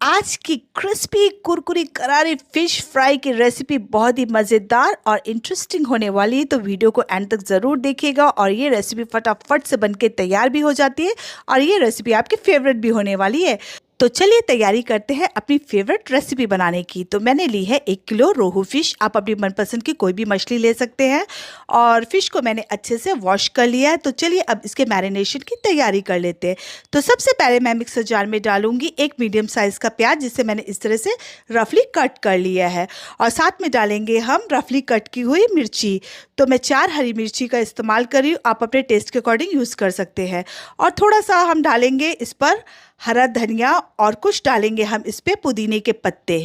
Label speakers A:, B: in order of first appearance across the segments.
A: आज की क्रिस्पी कुरकुरी करारी फिश फ्राई की रेसिपी बहुत ही मज़ेदार और इंटरेस्टिंग होने वाली है, तो वीडियो को एंड तक ज़रूर देखिएगा। और ये रेसिपी फटाफट से बनके तैयार भी हो जाती है और ये रेसिपी आपकी फेवरेट भी होने वाली है। तो चलिए तैयारी करते हैं अपनी फेवरेट रेसिपी बनाने की। तो मैंने ली है 1 किलो रोहू फिश। आप अपनी मनपसंद की कोई भी मछली ले सकते हैं और फिश को मैंने अच्छे से वॉश कर लिया है। तो चलिए अब इसके मैरिनेशन की तैयारी कर लेते हैं। तो सबसे पहले मैं मिक्सर जार में डालूंगी 1 मीडियम साइज़ का प्याज, जिसे मैंने इस तरह से रफली कट कर लिया है। और साथ में डालेंगे हम रफली कट की हुई मिर्ची। तो मैं 4 हरी मिर्ची का इस्तेमाल कर रही हूँ, आप अपने टेस्ट के अकॉर्डिंग यूज़ कर सकते हैं। और थोड़ा सा हम डालेंगे इस पर हरा धनिया और कुछ डालेंगे हम इस पे पुदीने के पत्ते।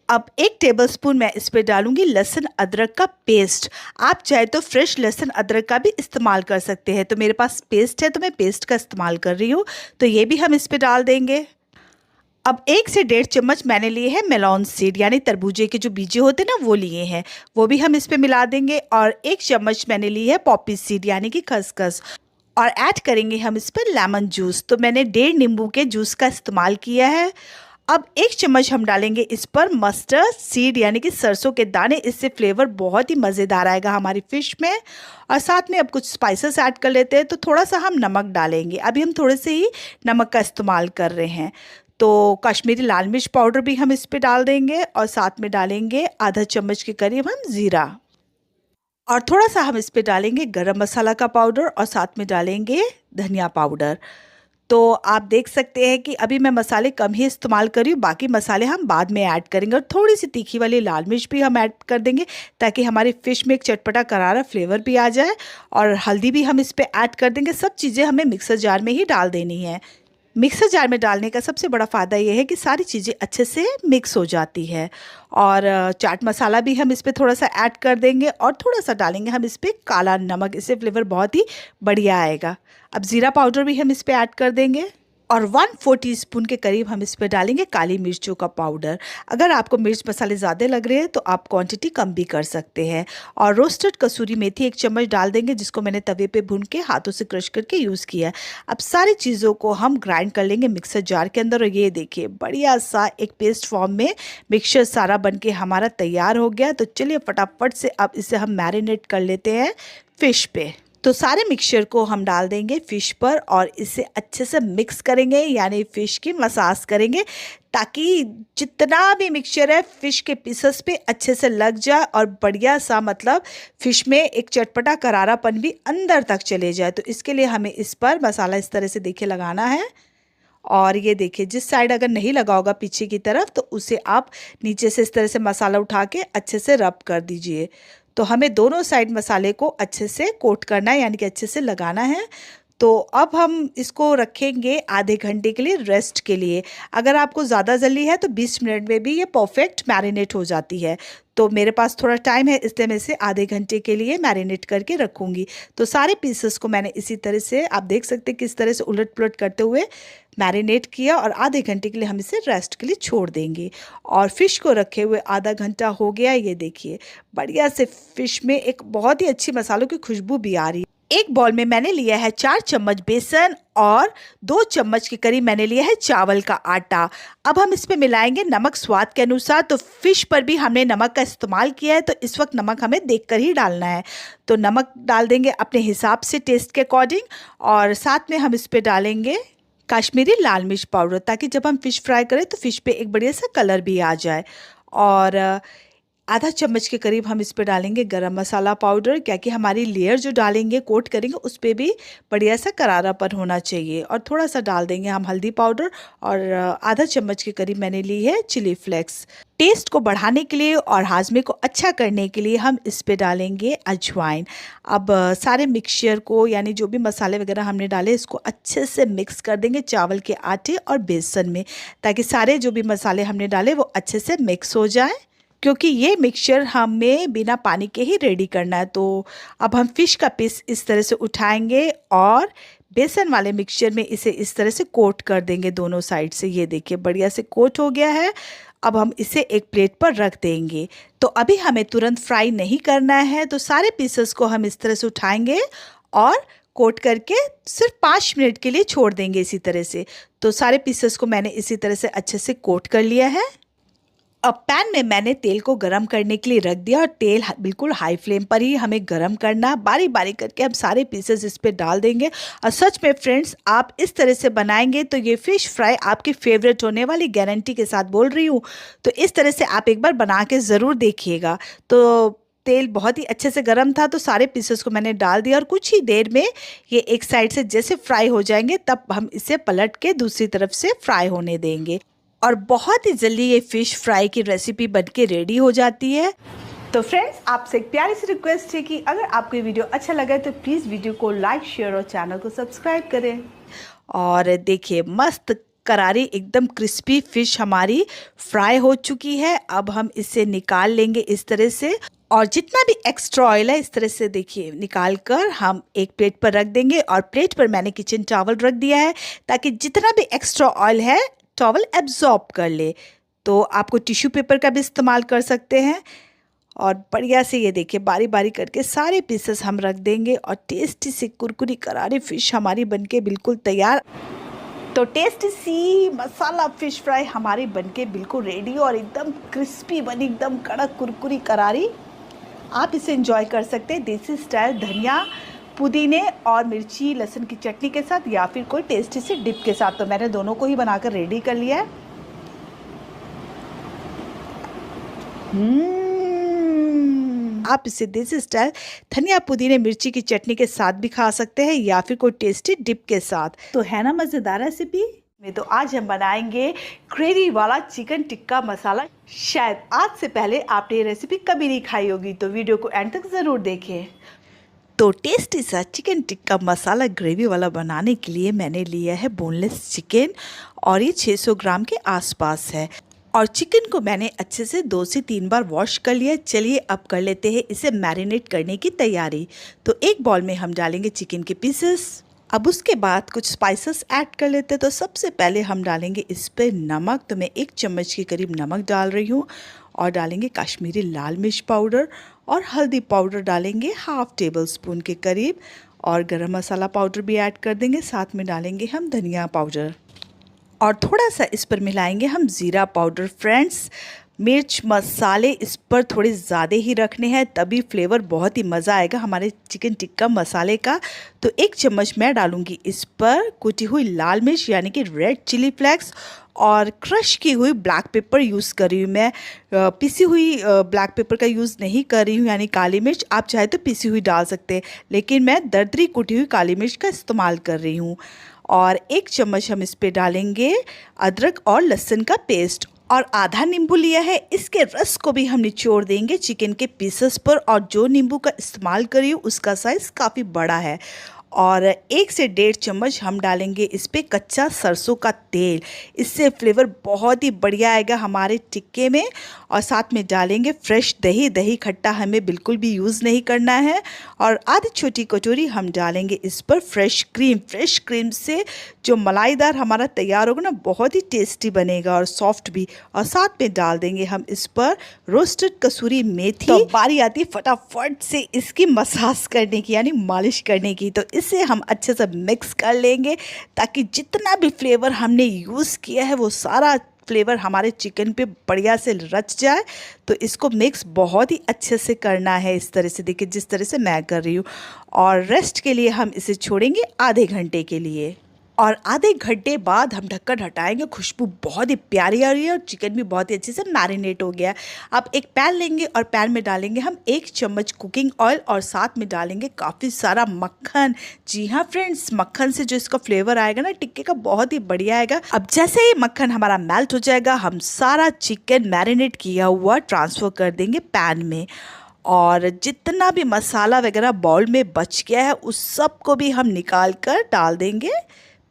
A: अब 1 टेबलस्पून मैं इस पे डालूंगी लहसुन अदरक का पेस्ट। आप चाहे तो फ्रेश लहसुन अदरक का भी इस्तेमाल कर सकते हैं, तो मेरे पास पेस्ट है तो मैं पेस्ट का इस्तेमाल कर रही हूँ। तो ये भी हम इस पे डाल देंगे। अब 1 से 1.5 चम्मच मैंने लिए हैं मेलोन सीड, यानी तरबूजे के जो बीजे होते हैं ना, वो लिए हैं, वो भी हम इस पे मिला देंगे। और 1 चम्मच मैंने ली है पॉपी सीड यानी कि खसखस। और ऐड करेंगे हम इस पर लेमन जूस। तो मैंने 1.5 नींबू के जूस का इस्तेमाल किया है। अब 1 चम्मच हम डालेंगे इस पर मस्टर्ड सीड यानी कि सरसों के दाने। इससे फ्लेवर बहुत ही मज़ेदार आएगा हमारी फ़िश में। और साथ में अब कुछ स्पाइसेस ऐड कर लेते हैं। तो थोड़ा सा हम नमक डालेंगे, अभी हम थोड़े से ही नमक का इस्तेमाल कर रहे हैं। तो कश्मीरी लाल मिर्च पाउडर भी हम इस पर डाल देंगे और साथ में डालेंगे आधा चम्मच के करीब हम ज़ीरा। और थोड़ा सा हम इस पे डालेंगे गरम मसाला का पाउडर और साथ में डालेंगे धनिया पाउडर। तो आप देख सकते हैं कि अभी मैं मसाले कम ही इस्तेमाल कर रही हूँ, बाकी मसाले हम बाद में ऐड करेंगे। और थोड़ी सी तीखी वाली लाल मिर्च भी हम ऐड कर देंगे ताकि हमारी फ़िश में एक चटपटा करारा फ्लेवर भी आ जाए। और हल्दी भी हम इस पर ऐड कर देंगे। सब चीज़ें हमें मिक्सर जार में ही डाल देनी है। मिक्सर जार में डालने का सबसे बड़ा फ़ायदा ये है कि सारी चीज़ें अच्छे से मिक्स हो जाती है। और चाट मसाला भी हम इस पे थोड़ा सा ऐड कर देंगे और थोड़ा सा डालेंगे हम इस पे काला नमक, इससे फ्लेवर बहुत ही बढ़िया आएगा। अब ज़ीरा पाउडर भी हम इस पे ऐड कर देंगे और 1/4 टीस्पून के करीब हम इस पे डालेंगे काली मिर्चों का पाउडर। अगर आपको मिर्च मसाले ज़्यादा लग रहे हैं तो आप क्वांटिटी कम भी कर सकते हैं। और रोस्टेड कसूरी मेथी 1 चम्मच डाल देंगे, जिसको मैंने तवे पे भून के हाथों से क्रश करके यूज़ किया है। अब सारी चीज़ों को हम ग्राइंड कर लेंगे मिक्सर जार के अंदर। और ये देखिए बढ़िया सा एक पेस्ट फॉर्म में मिक्सचर सारा बन के हमारा तैयार हो गया। तो चलिए फटाफट से अब इसे हम मैरिनेट कर लेते हैं फ़िश पे। तो सारे मिक्सचर को हम डाल देंगे फ़िश पर और इसे अच्छे से मिक्स करेंगे, यानी फ़िश की मसाज करेंगे, ताकि जितना भी मिक्सचर है फ़िश के पीसेस पे अच्छे से लग जाए और बढ़िया सा मतलब फ़िश में एक चटपटा करारापन भी अंदर तक चले जाए। तो इसके लिए हमें इस पर मसाला इस तरह से देखिए लगाना है। और ये देखिए जिस साइड अगर नहीं लगा होगा पीछे की तरफ, तो उसे आप नीचे से इस तरह से मसाला उठा के अच्छे से रब कर दीजिए। तो हमें दोनों साइड मसाले को अच्छे से कोट करना है, यानी कि अच्छे से लगाना है। तो अब हम इसको रखेंगे आधे घंटे के लिए रेस्ट के लिए। अगर आपको ज़्यादा जल्दी है तो 20 मिनट में भी ये परफेक्ट मैरिनेट हो जाती है। तो मेरे पास थोड़ा टाइम है, इसलिए मैं इसे आधे घंटे के लिए मैरिनेट करके रखूँगी। तो सारे पीसेस को मैंने इसी तरह से आप देख सकते हैं किस तरह से उलट पुलट करते हुए मैरिनेट किया और आधे घंटे के लिए हम इसे रेस्ट के लिए छोड़ देंगे। और फ़िश को रखे हुए आधा घंटा हो गया। ये देखिए बढ़िया से फ़िश में एक बहुत ही अच्छी मसालों की खुशबू भी आ रही है। एक बॉल में मैंने लिया है 4 चम्मच बेसन और 2 चम्मच के करीब मैंने लिया है चावल का आटा। अब हम इसमें मिलाएंगे नमक स्वाद के अनुसार। तो फ़िश पर भी हमने नमक का इस्तेमाल किया है, तो इस वक्त नमक हमें देखकर ही डालना है। तो नमक डाल देंगे अपने हिसाब से टेस्ट के अकॉर्डिंग। और साथ में हम इस पर डालेंगे कश्मीरी लाल मिर्च पाउडर, ताकि जब हम फ़िश फ्राई करें तो फ़िश पे एक बढ़िया सा कलर भी आ जाए। और आधा चम्मच के करीब हम इस पे डालेंगे गरम मसाला पाउडर, क्या कि हमारी लेयर जो डालेंगे कोट करेंगे उस पर भी बढ़िया सा करारापन होना चाहिए। और थोड़ा सा डाल देंगे हम हल्दी पाउडर और आधा चम्मच के करीब मैंने ली है चिली फ्लेक्स। टेस्ट को बढ़ाने के लिए और हाजमे को अच्छा करने के लिए हम इस पे डालेंगे अजवाइन। अब सारे मिक्सचर को, यानी जो भी मसाले वगैरह हमने डाले, इसको अच्छे से मिक्स कर देंगे चावल के आटे और बेसन में, ताकि सारे जो भी मसाले हमने डाले वो अच्छे से मिक्स हो जाए, क्योंकि ये मिक्सचर हमें बिना पानी के ही रेडी करना है। तो अब हम फ़िश का पीस इस तरह से उठाएंगे और बेसन वाले मिक्सचर में इसे इस तरह से कोट कर देंगे दोनों साइड से। ये देखिए बढ़िया से कोट हो गया है। अब हम इसे एक प्लेट पर रख देंगे। तो अभी हमें तुरंत फ्राई नहीं करना है, तो सारे पीसेस को हम इस तरह से उठाएंगे और कोट करके सिर्फ 5 मिनट के लिए छोड़ देंगे इसी तरह से। तो सारे पीसेस को मैंने इसी तरह से अच्छे से कोट कर लिया है। अब पैन में मैंने तेल को गरम करने के लिए रख दिया और तेल बिल्कुल हाई फ्लेम पर ही हमें गरम करना है। बारी बारी करके हम सारे पीसेस इस पे डाल देंगे। और सच में फ्रेंड्स, आप इस तरह से बनाएंगे तो ये फ़िश फ्राई आपकी फेवरेट होने वाली, गारंटी के साथ बोल रही हूँ। तो इस तरह से आप एक बार बना के ज़रूर देखिएगा। तो तेल बहुत ही अच्छे से गर्म था तो सारे पीसेस को मैंने डाल दिया और कुछ ही देर में ये एक साइड से जैसे फ्राई हो जाएंगे तब हम इसे पलट के दूसरी तरफ से फ्राई होने देंगे। और बहुत ही जल्दी ये फ़िश फ्राई की रेसिपी बनके रेडी हो जाती है। तो फ्रेंड्स, आपसे एक प्यारी सी रिक्वेस्ट है कि अगर आपको ये वीडियो अच्छा लगा तो प्लीज़ वीडियो को लाइक, शेयर और चैनल को सब्सक्राइब करें। और देखिए, मस्त करारी एकदम क्रिस्पी फ़िश हमारी फ्राई हो चुकी है। अब हम इसे निकाल लेंगे इस तरह से, और जितना भी एक्स्ट्रा ऑयल है इस तरह से देखिए निकाल कर हम एक प्लेट पर रख देंगे। और प्लेट पर मैंने किचन टॉवल रख दिया है ताकि जितना भी एक्स्ट्रा ऑयल है टॉवल एब्जॉर्ब कर ले। तो आपको टिश्यू पेपर का भी इस्तेमाल कर सकते हैं। और बढ़िया से ये देखिए बारी बारी करके सारे पीसेस हम रख देंगे और टेस्टी सी कुरकुरी करारी फ़िश हमारी बनके बिल्कुल तैयार। तो टेस्टी सी मसाला फ़िश फ्राई हमारी बनके बिल्कुल रेडी और एकदम क्रिस्पी बनी, एकदम कड़क कुरकुरी करारी। आप इसे एंजॉय कर सकते हैं देसी स्टाइल धनिया, पुदीने और मिर्ची लहसुन की चटनी के साथ, या फिर कोई टेस्टी से डिप के साथ। तो मैंने दोनों को ही बनाकर रेडी कर लिया है। आप इसे देसी स्टाइल धनिया, पुदीने, मिर्ची की चटनी के साथ भी खा सकते हैं या फिर कोई टेस्टी डिप के साथ। तो है ना मज़ेदार रेसिपी में। तो आज हम बनाएंगे ग्रेवी वाला चिकन टिक्का मसाला। शायद आज से पहले आपने ये रेसिपी कभी नहीं खाई होगी, तो वीडियो को एंड तक ज़रूर देखें। तो टेस्टी सा चिकन टिक्का मसाला ग्रेवी वाला बनाने के लिए मैंने लिया है बोनलेस चिकन और ये 600 ग्राम के आसपास है। और चिकन को मैंने अच्छे से 2 से 3 बार वॉश कर लिया। चलिए अब कर लेते हैं इसे मैरिनेट करने की तैयारी। तो एक बाउल में हम डालेंगे चिकन के पीसेस। अब उसके बाद कुछ स्पाइसेस ऐड कर लेते हैं। तो सबसे पहले हम डालेंगे इस पर नमक। तो मैं 1 चम्मच के करीब नमक डाल रही हूँ। और डालेंगे कश्मीरी लाल मिर्च पाउडर और हल्दी पाउडर डालेंगे 1/2 टेबल स्पून के करीब। और गरम मसाला पाउडर भी ऐड कर देंगे। साथ में डालेंगे हम धनिया पाउडर और थोड़ा सा इस पर मिलाएंगे हम ज़ीरा पाउडर। फ्रेंड्स, मिर्च मसाले इस पर थोड़े ज़्यादा ही रखने हैं, तभी फ्लेवर बहुत ही मज़ा आएगा हमारे चिकन टिक्का मसाले का। तो 1 चम्मच मैं डालूँगी इस पर कुटी हुई लाल मिर्च यानी कि रेड चिली फ्लेक्स और क्रश की हुई ब्लैक पेपर यूज़ कर रही हूँ मैं। पिसी हुई ब्लैक पेपर का यूज़ नहीं कर रही हूँ यानी काली मिर्च। आप चाहे तो पिसी हुई डाल सकते हैं, लेकिन मैं दरदरी कुटी हुई काली मिर्च का इस्तेमाल कर रही हूँ। और 1 चम्मच हम इस पे डालेंगे अदरक और लहसुन का पेस्ट और आधा नींबू लिया है। इसके रस को भी हम निचोड़ देंगे चिकन के पीसेस पर। और जो नींबू का इस्तेमाल कर रही हूँ उसका साइज़ काफ़ी बड़ा है। और 1 से 1.5 चम्मच हम डालेंगे इस पे कच्चा सरसों का तेल। इससे फ्लेवर बहुत ही बढ़िया आएगा हमारे टिक्के में। और साथ में डालेंगे फ्रेश दही। दही खट्टा हमें बिल्कुल भी यूज़ नहीं करना है। और आधी छोटी कटोरी हम डालेंगे इस पर फ्रेश क्रीम। फ्रेश क्रीम से जो मलाईदार हमारा तैयार होगा ना, बहुत ही टेस्टी बनेगा और सॉफ्ट भी। और साथ में डाल देंगे हम इस पर रोस्टेड कसूरी मेथी। तो बारी आती है फटाफट से इसकी मसाज करने की यानी मालिश करने की। तो इसे हम अच्छे से मिक्स कर लेंगे ताकि जितना भी फ्लेवर हमने यूज़ किया है वो सारा फ्लेवर हमारे चिकन पे बढ़िया से रच जाए। तो इसको मिक्स बहुत ही अच्छे से करना है इस तरह से, देखिए जिस तरह से मैं कर रही हूँ। और रेस्ट के लिए हम इसे छोड़ेंगे आधे घंटे के लिए। और आधे घंटे बाद हम ढक्कन हटाएंगे। खुशबू बहुत ही प्यारी आ रही है और चिकन भी बहुत ही अच्छे से मैरिनेट हो गया है। अब एक पैन लेंगे और पैन में डालेंगे हम 1 चम्मच कुकिंग ऑयल और साथ में डालेंगे काफ़ी सारा मक्खन। जी हाँ फ्रेंड्स, मक्खन से जो इसका फ्लेवर आएगा ना टिक्के का, बहुत ही बढ़िया आएगा। अब जैसे ही मक्खन हमारा मेल्ट हो जाएगा हम सारा चिकन मैरिनेट किया हुआ ट्रांसफ़र कर देंगे पैन में। और जितना भी मसाला वगैरह बाउल में बच गया है उस सब को भी हम निकाल कर डाल देंगे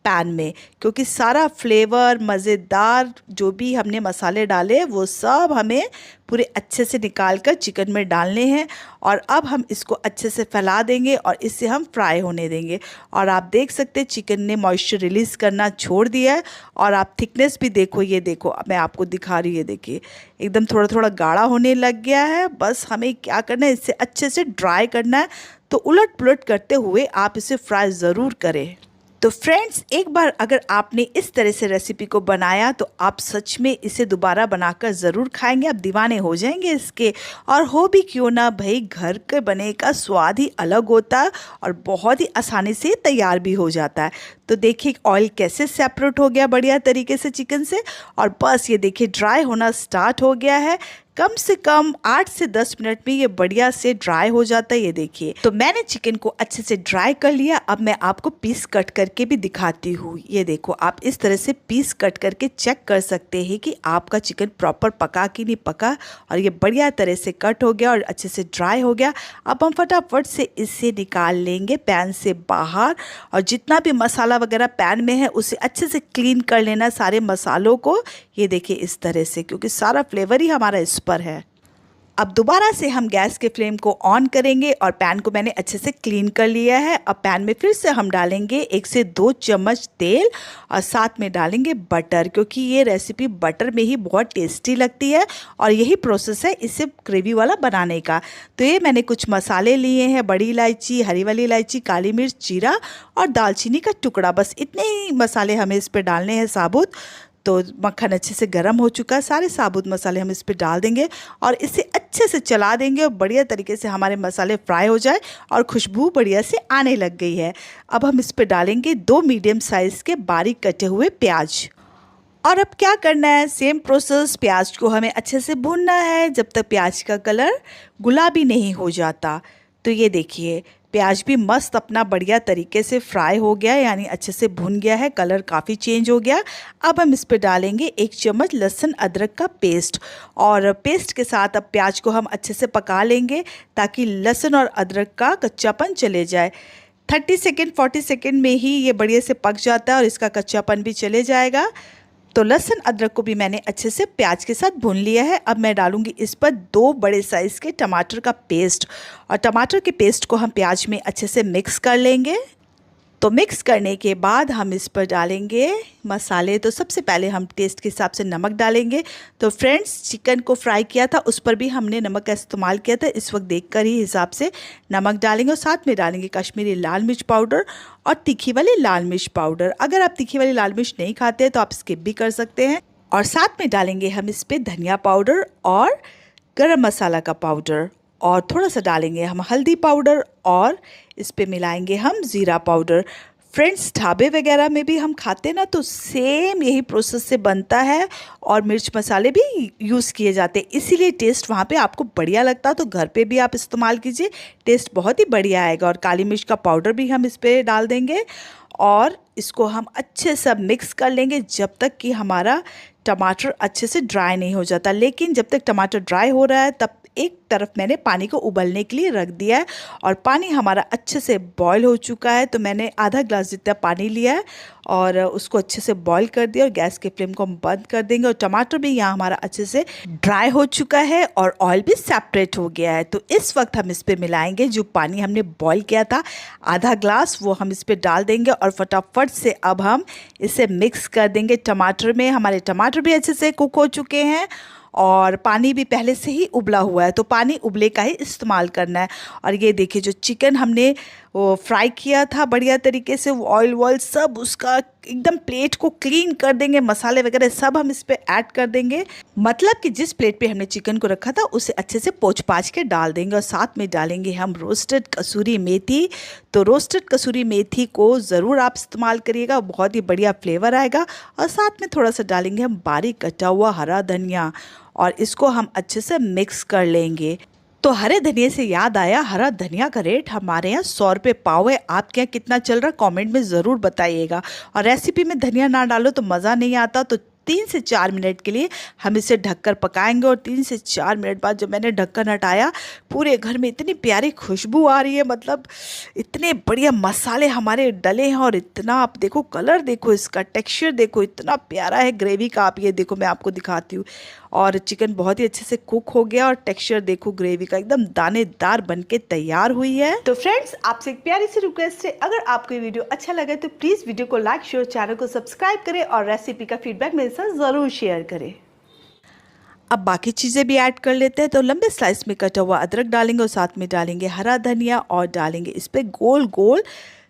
A: पैन में, क्योंकि सारा फ्लेवर मज़ेदार जो भी हमने मसाले डाले वो सब हमें पूरे अच्छे से निकाल कर चिकन में डालने हैं। और अब हम इसको अच्छे से फैला देंगे और इसे हम फ्राई होने देंगे। और आप देख सकते हैं चिकन ने मॉइस्चर रिलीज़ करना छोड़ दिया है। और आप थिकनेस भी देखो, ये देखो मैं आपको दिखा रही है, देखिए एकदम थोड़ा थोड़ा गाढ़ा होने लग गया है। बस हमें क्या करना है, इसे अच्छे से ड्राई करना है। तो उलट पुलट करते हुए आप इसे फ्राई ज़रूर करें। तो फ्रेंड्स, एक बार अगर आपने इस तरह से रेसिपी को बनाया तो आप सच में इसे दोबारा बनाकर ज़रूर खाएंगे, आप दीवाने हो जाएंगे इसके। और हो भी क्यों ना भाई, घर के बने का स्वाद ही अलग होता है और बहुत ही आसानी से तैयार भी हो जाता है। तो देखिए ऑयल कैसे सेपरेट हो गया बढ़िया तरीके से चिकन से, और बस ये देखिए ड्राई होना स्टार्ट हो गया है। कम से कम 8 से 10 मिनट में ये बढ़िया से ड्राई हो जाता है। ये देखिए, तो मैंने चिकन को अच्छे से ड्राई कर लिया। अब मैं आपको पीस कट करके भी दिखाती हूँ। ये देखो, आप इस तरह से पीस कट करके चेक कर सकते हैं कि आपका चिकन प्रॉपर पका कि नहीं पका। और ये बढ़िया तरह से कट हो गया और अच्छे से ड्राई हो गया। अब हम फटाफट से इसे निकाल लेंगे पैन से बाहर, और जितना भी मसाला वगैरह पैन में है उसे अच्छे से क्लीन कर लेना, सारे मसालों को। ये देखिए इस तरह से, क्योंकि सारा फ्लेवर ही हमारा इस पर है। अब दोबारा से हम गैस के फ्लेम को ऑन करेंगे और पैन को मैंने अच्छे से क्लीन कर लिया है। अब पैन में फिर से हम डालेंगे 1 से 2 चम्मच तेल और साथ में डालेंगे बटर, क्योंकि ये रेसिपी बटर में ही बहुत टेस्टी लगती है और यही प्रोसेस है इसे ग्रेवी वाला बनाने का। तो ये मैंने कुछ मसाले लिए हैं, बड़ी इलायची, हरी वाली इलायची, काली मिर्च, जीरा और दालचीनी का टुकड़ा। बस इतने ही मसाले हमें इस पर डालने हैं साबुत। तो मक्खन अच्छे से गर्म हो चुका है, सारे साबुत मसाले हम इस पर डाल देंगे और इसे अच्छे से चला देंगे और बढ़िया तरीके से हमारे मसाले फ्राई हो जाए और खुशबू बढ़िया से आने लग गई है। अब हम इस पर डालेंगे 2 मीडियम साइज़ के बारीक कटे हुए प्याज। और अब क्या करना है, सेम प्रोसेस, प्याज को हमें अच्छे से भूनना है जब तक प्याज का कलर गुलाबी नहीं हो जाता। तो ये देखिए प्याज भी मस्त अपना बढ़िया तरीके से फ्राई हो गया, यानी अच्छे से भुन गया है, कलर काफ़ी चेंज हो गया। अब हम इस पर डालेंगे 1 चम्मच लहसुन अदरक का पेस्ट, और पेस्ट के साथ अब प्याज को हम अच्छे से पका लेंगे ताकि लहसुन और अदरक का कच्चापन चले जाए। 30 सेकेंड 40 सेकेंड में ही ये बढ़िया से पक जाता है और इसका कच्चापन भी चले जाएगा। तो लहसुन अदरक को भी मैंने अच्छे से प्याज के साथ भून लिया है। अब मैं डालूंगी इस पर 2 बड़े साइज़ के टमाटर का पेस्ट, और टमाटर के पेस्ट को हम प्याज में अच्छे से मिक्स कर लेंगे। तो मिक्स करने के बाद हम इस पर डालेंगे मसाले। तो सबसे पहले हम टेस्ट के हिसाब से नमक डालेंगे। तो फ्रेंड्स, चिकन को फ्राई किया था उस पर भी हमने नमक का इस्तेमाल किया था, इस वक्त देखकर ही हिसाब से नमक डालेंगे। और साथ में डालेंगे कश्मीरी लाल मिर्च पाउडर और तीखी वाली लाल मिर्च पाउडर। अगर आप तीखी वाली लाल मिर्च नहीं खाते तो आप स्किप भी कर सकते हैं। और साथ में डालेंगे हम इस पर धनिया पाउडर और गरम मसाला का पाउडर, और थोड़ा सा डालेंगे हम हल्दी पाउडर, और इस पे मिलाएंगे हम ज़ीरा पाउडर। फ्रेंड्स, ढाबे वगैरह में भी हम खाते हैं ना, तो सेम यही प्रोसेस से बनता है और मिर्च मसाले भी यूज़ किए जाते हैं, इसीलिए टेस्ट वहाँ पे आपको बढ़िया लगता है। तो घर पे भी आप इस्तेमाल कीजिए, टेस्ट बहुत ही बढ़िया आएगा। और काली मिर्च का पाउडर भी हम इस पर डाल देंगे और इसको हम अच्छे से मिक्स कर लेंगे जब तक कि हमारा टमाटर अच्छे से ड्राई नहीं हो जाता। लेकिन जब तक टमाटर ड्राई हो रहा है तब एक तरफ मैंने पानी को उबलने के लिए रख दिया है, और पानी हमारा अच्छे से बॉईल हो चुका है। तो मैंने आधा ग्लास जितना पानी लिया है और उसको अच्छे से बॉईल कर दिया, और गैस के फ्लेम को हम बंद कर देंगे। और टमाटर भी यहाँ हमारा अच्छे से ड्राई हो चुका है और ऑयल भी सेपरेट हो गया है। तो इस वक्त हम इस पर मिलाएंगे जो पानी हमने बॉईल किया था आधा ग्लास, वो हम इस पर डाल देंगे और फटाफट से अब हम इसे मिक्स कर देंगे टमाटर में। हमारे टमाटर भी अच्छे से कुक हो चुके हैं और पानी भी पहले से ही उबला हुआ है, तो पानी उबले का ही इस्तेमाल करना है। और ये देखिए जो चिकन हमने वो फ्राई किया था बढ़िया तरीके से, वो ऑयल वॉयल सब उसका एकदम प्लेट को क्लीन कर देंगे, मसाले वगैरह सब हम इस पे ऐड कर देंगे। मतलब कि जिस प्लेट पे हमने चिकन को रखा था उसे अच्छे से पोंछ पाछ के डाल देंगे। और साथ में डालेंगे हम रोस्टेड कसूरी मेथी। तो रोस्टेड कसूरी मेथी को ज़रूर आप इस्तेमाल करिएगा, बहुत ही बढ़िया फ्लेवर आएगा। और साथ में थोड़ा सा डालेंगे हम बारीक कटा हुआ हरा धनिया, और इसको हम अच्छे से मिक्स कर लेंगे। तो हरे धनिया से याद आया, हरा धनिया का रेट हमारे यहाँ 100 रुपये पाव है। आपके यहाँ कितना चल रहा है कमेंट में ज़रूर बताइएगा। और रेसिपी में धनिया ना डालो तो मज़ा नहीं आता। तो 3 से 4 मिनट के लिए हम इसे ढककर पकाएंगे। और 3 से 4 मिनट बाद जब मैंने ढक्कन हटाया, पूरे घर में इतनी प्यारी खुशबू आ रही है, मतलब इतने बढ़िया मसाले हमारे डले हैं। और इतना आप देखो, कलर देखो, इसका टेक्सचर देखो, इतना प्यारा है ग्रेवी का। आप ये देखो, मैं आपको दिखाती हूँ। और चिकन बहुत ही अच्छे से कुक हो गया, और टेक्सचर देखो ग्रेवी का, एकदम दानेदार बनके तैयार हुई है। तो फ्रेंड्स, आपसे एक प्यारी सी रिक्वेस्ट है, अगर आपको ये वीडियो अच्छा लगे तो प्लीज़ वीडियो को लाइक, शेयर, चैनल को सब्सक्राइब करें और रेसिपी का फीडबैक मेरे साथ ज़रूर शेयर करें। अब बाकी चीज़ें भी ऐड कर लेते हैं। तो लंबे स्लाइस में कटा हुआ अदरक डालेंगे और साथ में डालेंगे हरा धनिया और डालेंगे इस पे गोल गोल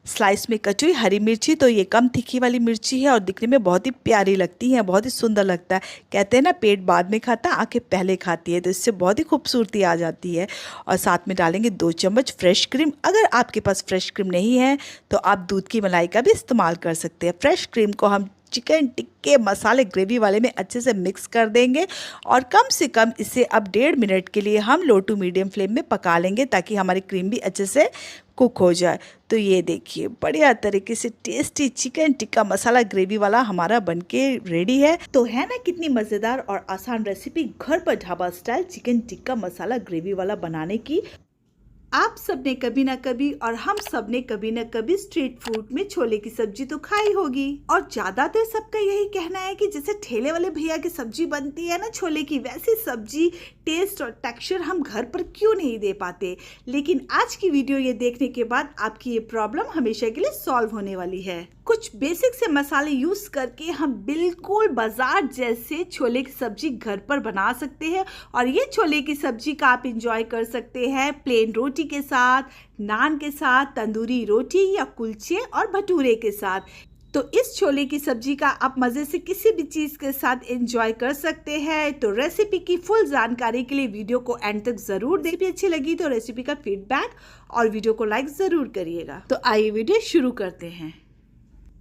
A: स्लाइस में कटी हुई हरी मिर्ची। तो ये कम तीखी वाली मिर्ची है और दिखने में बहुत ही प्यारी लगती है, बहुत ही सुंदर लगता है। कहते हैं ना, पेट बाद में खाता आंखें पहले खाती है, तो इससे बहुत ही खूबसूरती आ जाती है। और साथ में डालेंगे 2 चम्मच फ्रेश क्रीम। अगर आपके पास फ्रेश क्रीम नहीं है तो आप दूध की मलाई का भी इस्तेमाल कर सकते हैं। फ्रेश क्रीम को हम चिकन टिक्के मसाले ग्रेवी वाले में अच्छे से मिक्स कर देंगे और कम से कम इसे अब 1.5 मिनट के लिए हम लो टू मीडियम फ्लेम में पका लेंगे ताकि हमारी क्रीम भी अच्छे से कुक हो जाए। तो ये देखिए, बढ़िया तरीके से tasty chicken tikka masala gravy वाला हमारा बनके रेडी है। तो है ना कितनी मज़ेदार और आसान रेसिपी घर पर dhaba style chicken tikka masala gravy वाला बनाने की। आप सबने कभी ना कभी और हम सब ने कभी ना कभी स्ट्रीट फूड में छोले की सब्जी तो खाई होगी और ज्यादातर सबका यही कहना है कि जैसे ठेले वाले भैया की सब्जी बनती है ना छोले की, वैसी सब्जी टेस्ट और टेक्सचर हम घर पर क्यों नहीं दे पाते। लेकिन आज की वीडियो ये देखने के बाद आपकी ये प्रॉब्लम हमेशा के लिए सॉल्व होने वाली है। कुछ बेसिक से मसाले यूज करके हम बिल्कुल बाजार जैसे छोले की सब्जी घर पर बना सकते हैं और ये छोले की सब्जी का आप इंजॉय कर सकते हैं प्लेन रोटी के साथ, नान के साथ, तंदूरी रोटी या कुलचे और भटूरे के साथ। तो इस छोले की सब्जी का आप मज़े से किसी भी चीज़ के साथ एंजॉय कर सकते हैं। तो रेसिपी की फुल जानकारी के लिए वीडियो को एंड तक ज़रूर देखिए। अच्छी लगी तो रेसिपी का फीडबैक और वीडियो को लाइक ज़रूर करिएगा। तो आइए वीडियो शुरू करते हैं।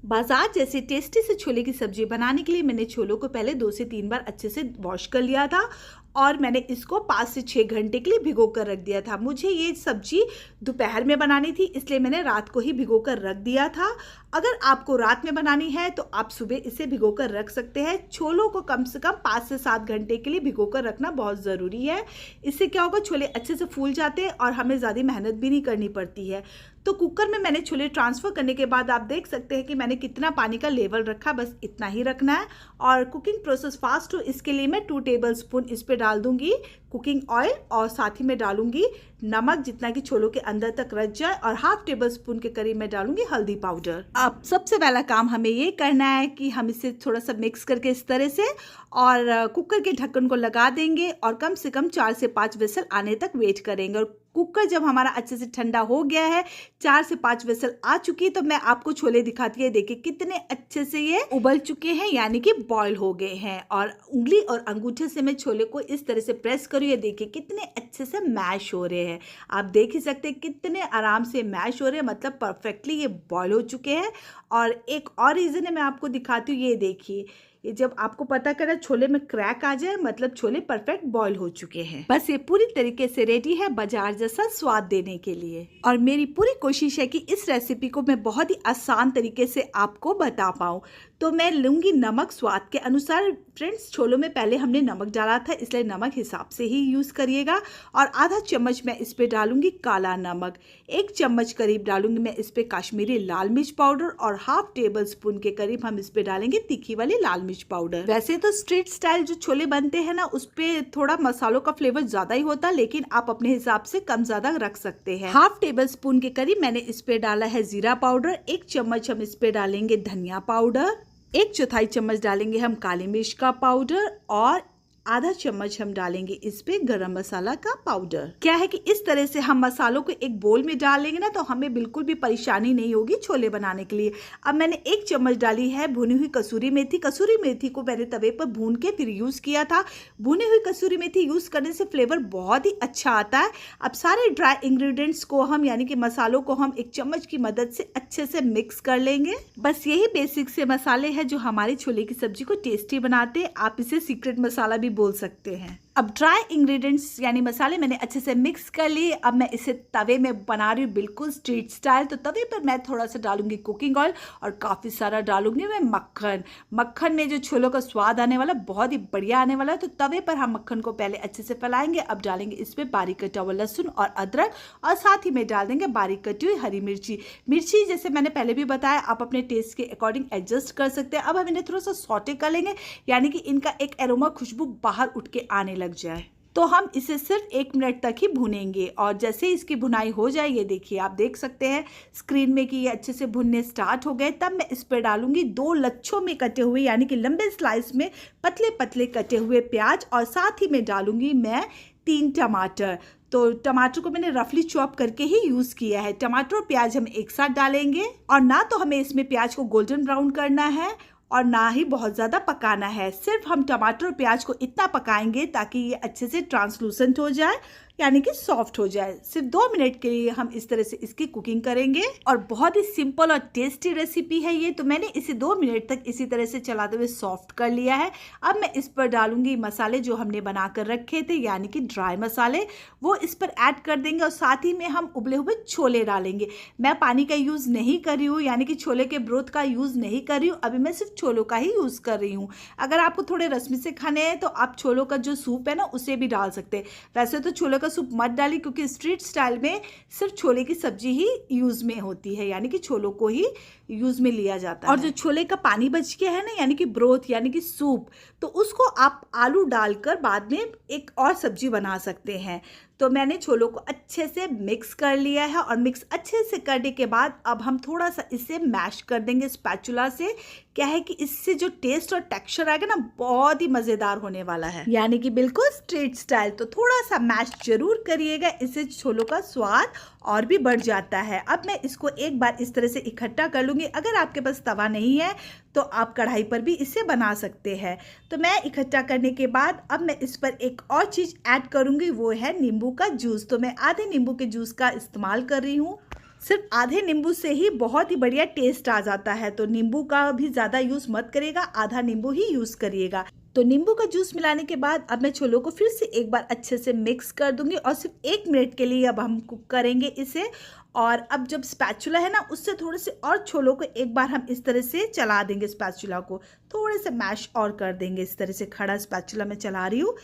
A: बाजार जैसे टेस्टी से छोले की सब्जी बनाने के लिए मैंने छोलों को पहले 2 से 3 बार अच्छे से वॉश कर लिया था और मैंने इसको 5 से 6 घंटे के लिए भिगो कर रख दिया था। मुझे ये सब्जी दोपहर में बनानी थी, इसलिए मैंने रात को ही भिगो कर रख दिया था। अगर आपको रात में बनानी है तो आप सुबह इसे भिगो कर रख सकते हैं। छोलों को कम से कम 5 से 7 घंटे के लिए भिगो कर रखना बहुत ज़रूरी है। इससे क्या होगा, छोले अच्छे से फूल जाते हैं और हमें ज़्यादा मेहनत भी नहीं करनी पड़ती है। तो कुकर में मैंने छोले ट्रांसफ़र करने के बाद आप देख सकते हैं कि मैंने कितना पानी का लेवल रखा, बस इतना ही रखना है। और कुकिंग प्रोसेस फास्ट हो इसके लिए मैं 2 टेबल स्पून इस पर डाल दूंगी कुकिंग ऑयल और साथ ही में डालूंगी नमक जितना कि छोलों के अंदर तक रच जाए और हाफ टेबल स्पून के करीब मैं डालूंगी हल्दी पाउडर। अब सबसे पहला काम हमें ये करना है कि हम इसे थोड़ा सा मिक्स करके इस तरह से और कुकर के ढक्कन को लगा देंगे और कम से कम 4 से 5 विसल आने तक वेट करेंगे। और कुकर जब हमारा अच्छे से ठंडा हो गया है, 4 से 5 विसल आ चुकी है, तो मैं आपको छोले दिखाती है। देखिए कितने अच्छे से ये उबल चुके हैं, यानी कि बॉईल हो गए हैं। और उंगली और अंगूठे से मैं छोले को इस तरह से प्रेस करूँ, ये देखिए कितने अच्छे से मैश हो रहे हैं। आप देख ही सकते हैं कितने आराम से मैश हो रहे हैं, मतलब परफेक्टली ये बॉईल हो चुके हैं। और एक और रीज़न है, मैं आपको दिखाती हूँ, ये देखिए, ये जब आपको पता करें छोले में क्रैक आ जाए मतलब छोले परफेक्ट बॉईल हो चुके हैं। बस ये पूरी तरीके से रेडी है बाजार जैसा स्वाद देने के लिए। और मेरी पूरी कोशिश है कि इस रेसिपी को मैं बहुत ही आसान तरीके से आपको बता पाऊँ। तो मैं लूँगी नमक स्वाद के अनुसार। फ्रेंड्स, छोलों में पहले हमने नमक डाला था, इसलिए नमक हिसाब से ही यूज़ करिएगा। और आधा चम्मच मैं इस पर डालूंगी काला नमक, 1 चम्मच करीब डालूंगी मैं इस पर काश्मीरी लाल मिर्च पाउडर और हाफ टेबल स्पून के करीब हम इस पर डालेंगे तीखी वाली लाल मिर्च पाउडर। वैसे तो स्ट्रीट स्टाइल जो छोले बनते हैं ना, उस पर थोड़ा मसालों का फ्लेवर ज़्यादा ही होता है, लेकिन आप अपने हिसाब से कम ज़्यादा रख सकते हैं। हाफ टेबल स्पून के करीब मैंने इस पर डाला है जीरा पाउडर, 1 चम्मच हम इस पर डालेंगे धनिया पाउडर, 1/4 चम्मच डालेंगे हम काली मिर्च का पाउडर और आधा चम्मच हम डालेंगे इस पे गरम मसाला का पाउडर। क्या है कि इस तरह से हम मसालों को एक बोल में डालेंगे ना, तो हमें बिल्कुल भी परेशानी नहीं होगी छोले बनाने के लिए। अब मैंने 1 चम्मच डाली है भुनी हुई कसूरी मेथी। कसूरी मेथी को मैंने तवे पर भून के फिर यूज़ किया था। भुनी हुई कसूरी मेथी यूज़ करने से फ्लेवर बहुत ही अच्छा आता है। अब सारे ड्राई इंग्रेडिएंट्स को हम यानी कि मसालों को हम 1 चम्मच की मदद से अच्छे से मिक्स कर लेंगे। बस यही बेसिक से मसाले हैं जो हमारी छोले की सब्जी को टेस्टी बनाते हैं। आप इसे सीक्रेट मसाला भी बोल सकते हैं। अब ड्राई इंग्रेडिएंट्स यानी मसाले मैंने अच्छे से मिक्स कर लिए। अब मैं इसे तवे में बना रही हूँ बिल्कुल स्ट्रीट स्टाइल। तो तवे पर मैं थोड़ा सा डालूंगी कुकिंग ऑयल और काफ़ी सारा डालूंगी मैं मक्खन। मक्खन में जो छोलों का स्वाद आने वाला बहुत ही बढ़िया आने वाला है। तो तवे पर हम मक्खन को पहले अच्छे से फैलाएंगे। अब डालेंगे इस पर बारीक कटा हुआ लहसुन और अदरक और साथ ही में डाल देंगे बारीक कटी हुई हरी मिर्ची। मिर्ची जैसे मैंने पहले भी बताया, आप अपने टेस्ट के अकॉर्डिंग एडजस्ट कर सकते हैं। अब हम इन्हें थोड़ा सा सौटे कर लेंगे, यानी कि इनका एक एरोमा खुशबू बाहर उठ के आने लग जाए। तो हम इसे सिर्फ 1 मिनट तक ही भुनेंगे। और जैसे इसकी भुनाई हो जाए, ये देखिए आप देख सकते हैं स्क्रीन में कि ये अच्छे से भुनने स्टार्ट हो गए, तब मैं इस पर डालूंगी 2 लच्छों में कटे हुए यानी कि लंबे स्लाइस में पतले पतले कटे हुए प्याज, और साथ ही में डालूंगी मैं 3 टमाटर। तो टमाटर को मैंने रफली चॉप करके ही यूज़ किया है। टमाटर और प्याज हम एक साथ डालेंगे, और ना तो हमें इसमें प्याज को गोल्डन ब्राउन करना है और ना ही बहुत ज़्यादा पकाना है। सिर्फ हम टमाटर और प्याज को इतना पकाएंगे ताकि ये अच्छे से ट्रांसलूसेंट हो जाए, यानी कि सॉफ्ट हो जाए। सिर्फ 2 मिनट के लिए हम इस तरह से इसकी कुकिंग करेंगे, और बहुत ही सिंपल और टेस्टी रेसिपी है ये। तो मैंने इसे 2 मिनट तक इसी तरह से चलाते हुए सॉफ्ट कर लिया है। अब मैं इस पर डालूंगी मसाले जो हमने बना कर रखे थे, यानी कि ड्राई मसाले, वो इस पर ऐड कर देंगे, और साथ ही में हम उबले हुए छोले डालेंगे। मैं पानी का यूज़ नहीं कर रही हूँ, यानी कि छोले के ब्रोथ का यूज़ नहीं कर रही हूँ, अभी मैं सिर्फ छोलों का ही यूज़ कर रही हूँ। अगर आपको थोड़े रस्मी से खाने हैं तो आप छोलों का जो सूप है ना उसे भी डाल सकते हैं। वैसे तो छोलों का सूप मत डालिए, क्योंकि स्ट्रीट स्टाइल में सिर्फ छोले की सब्जी ही यूज़ में होती है, यानी कि छोलों को ही यूज़ में लिया जाता है। और जो छोले का पानी बच गया है ना, यानी कि ब्रोथ यानी कि सूप, तो उसको आप आलू डालकर बाद में एक और सब्जी बना सकते हैं। तो मैंने छोलों को अच्छे से मिक्स कर लिया है, और मिक्स अच्छे से करने के बाद अब हम थोड़ा सा इसे मैश कर देंगे स्पैचुला से। क्या है कि इससे जो टेस्ट और टेक्सचर आएगा ना, बहुत ही मज़ेदार होने वाला है, यानी कि बिल्कुल स्ट्रीट स्टाइल। तो थोड़ा सा मैश जरूर करिएगा, इससे छोलों का स्वाद और भी बढ़ जाता है। अब मैं इसको एक बार इस तरह से इकट्ठा कर लूँगी। अगर आपके पास तवा नहीं है तो आप कढ़ाई पर भी इसे बना सकते हैं। तो मैं इकट्ठा करने के बाद अब मैं इस पर एक और चीज़ ऐड करूँगी, वो है नींबू का जूस। तो मैं आधे नींबू के जूस का इस्तेमाल कर रही हूँ। सिर्फ आधे नींबू से ही बहुत ही बढ़िया टेस्ट आ जाता है, तो नींबू का भी ज़्यादा यूज़ मत करिएगा, आधा नींबू ही यूज़ करिएगा। तो नींबू का जूस मिलाने के बाद अब मैं छोलों को फिर से एक बार अच्छे से मिक्स कर दूंगी, और सिर्फ 1 मिनट के लिए अब हम कुक करेंगे इसे। और अब जब स्पैचुला है ना, उससे थोड़े से और छोलों को एक बार हम इस तरह से चला देंगे, स्पैचुला को थोड़े से मैश और कर देंगे। इस तरह से खड़ा स्पैचुला मैं चला रही हूँ।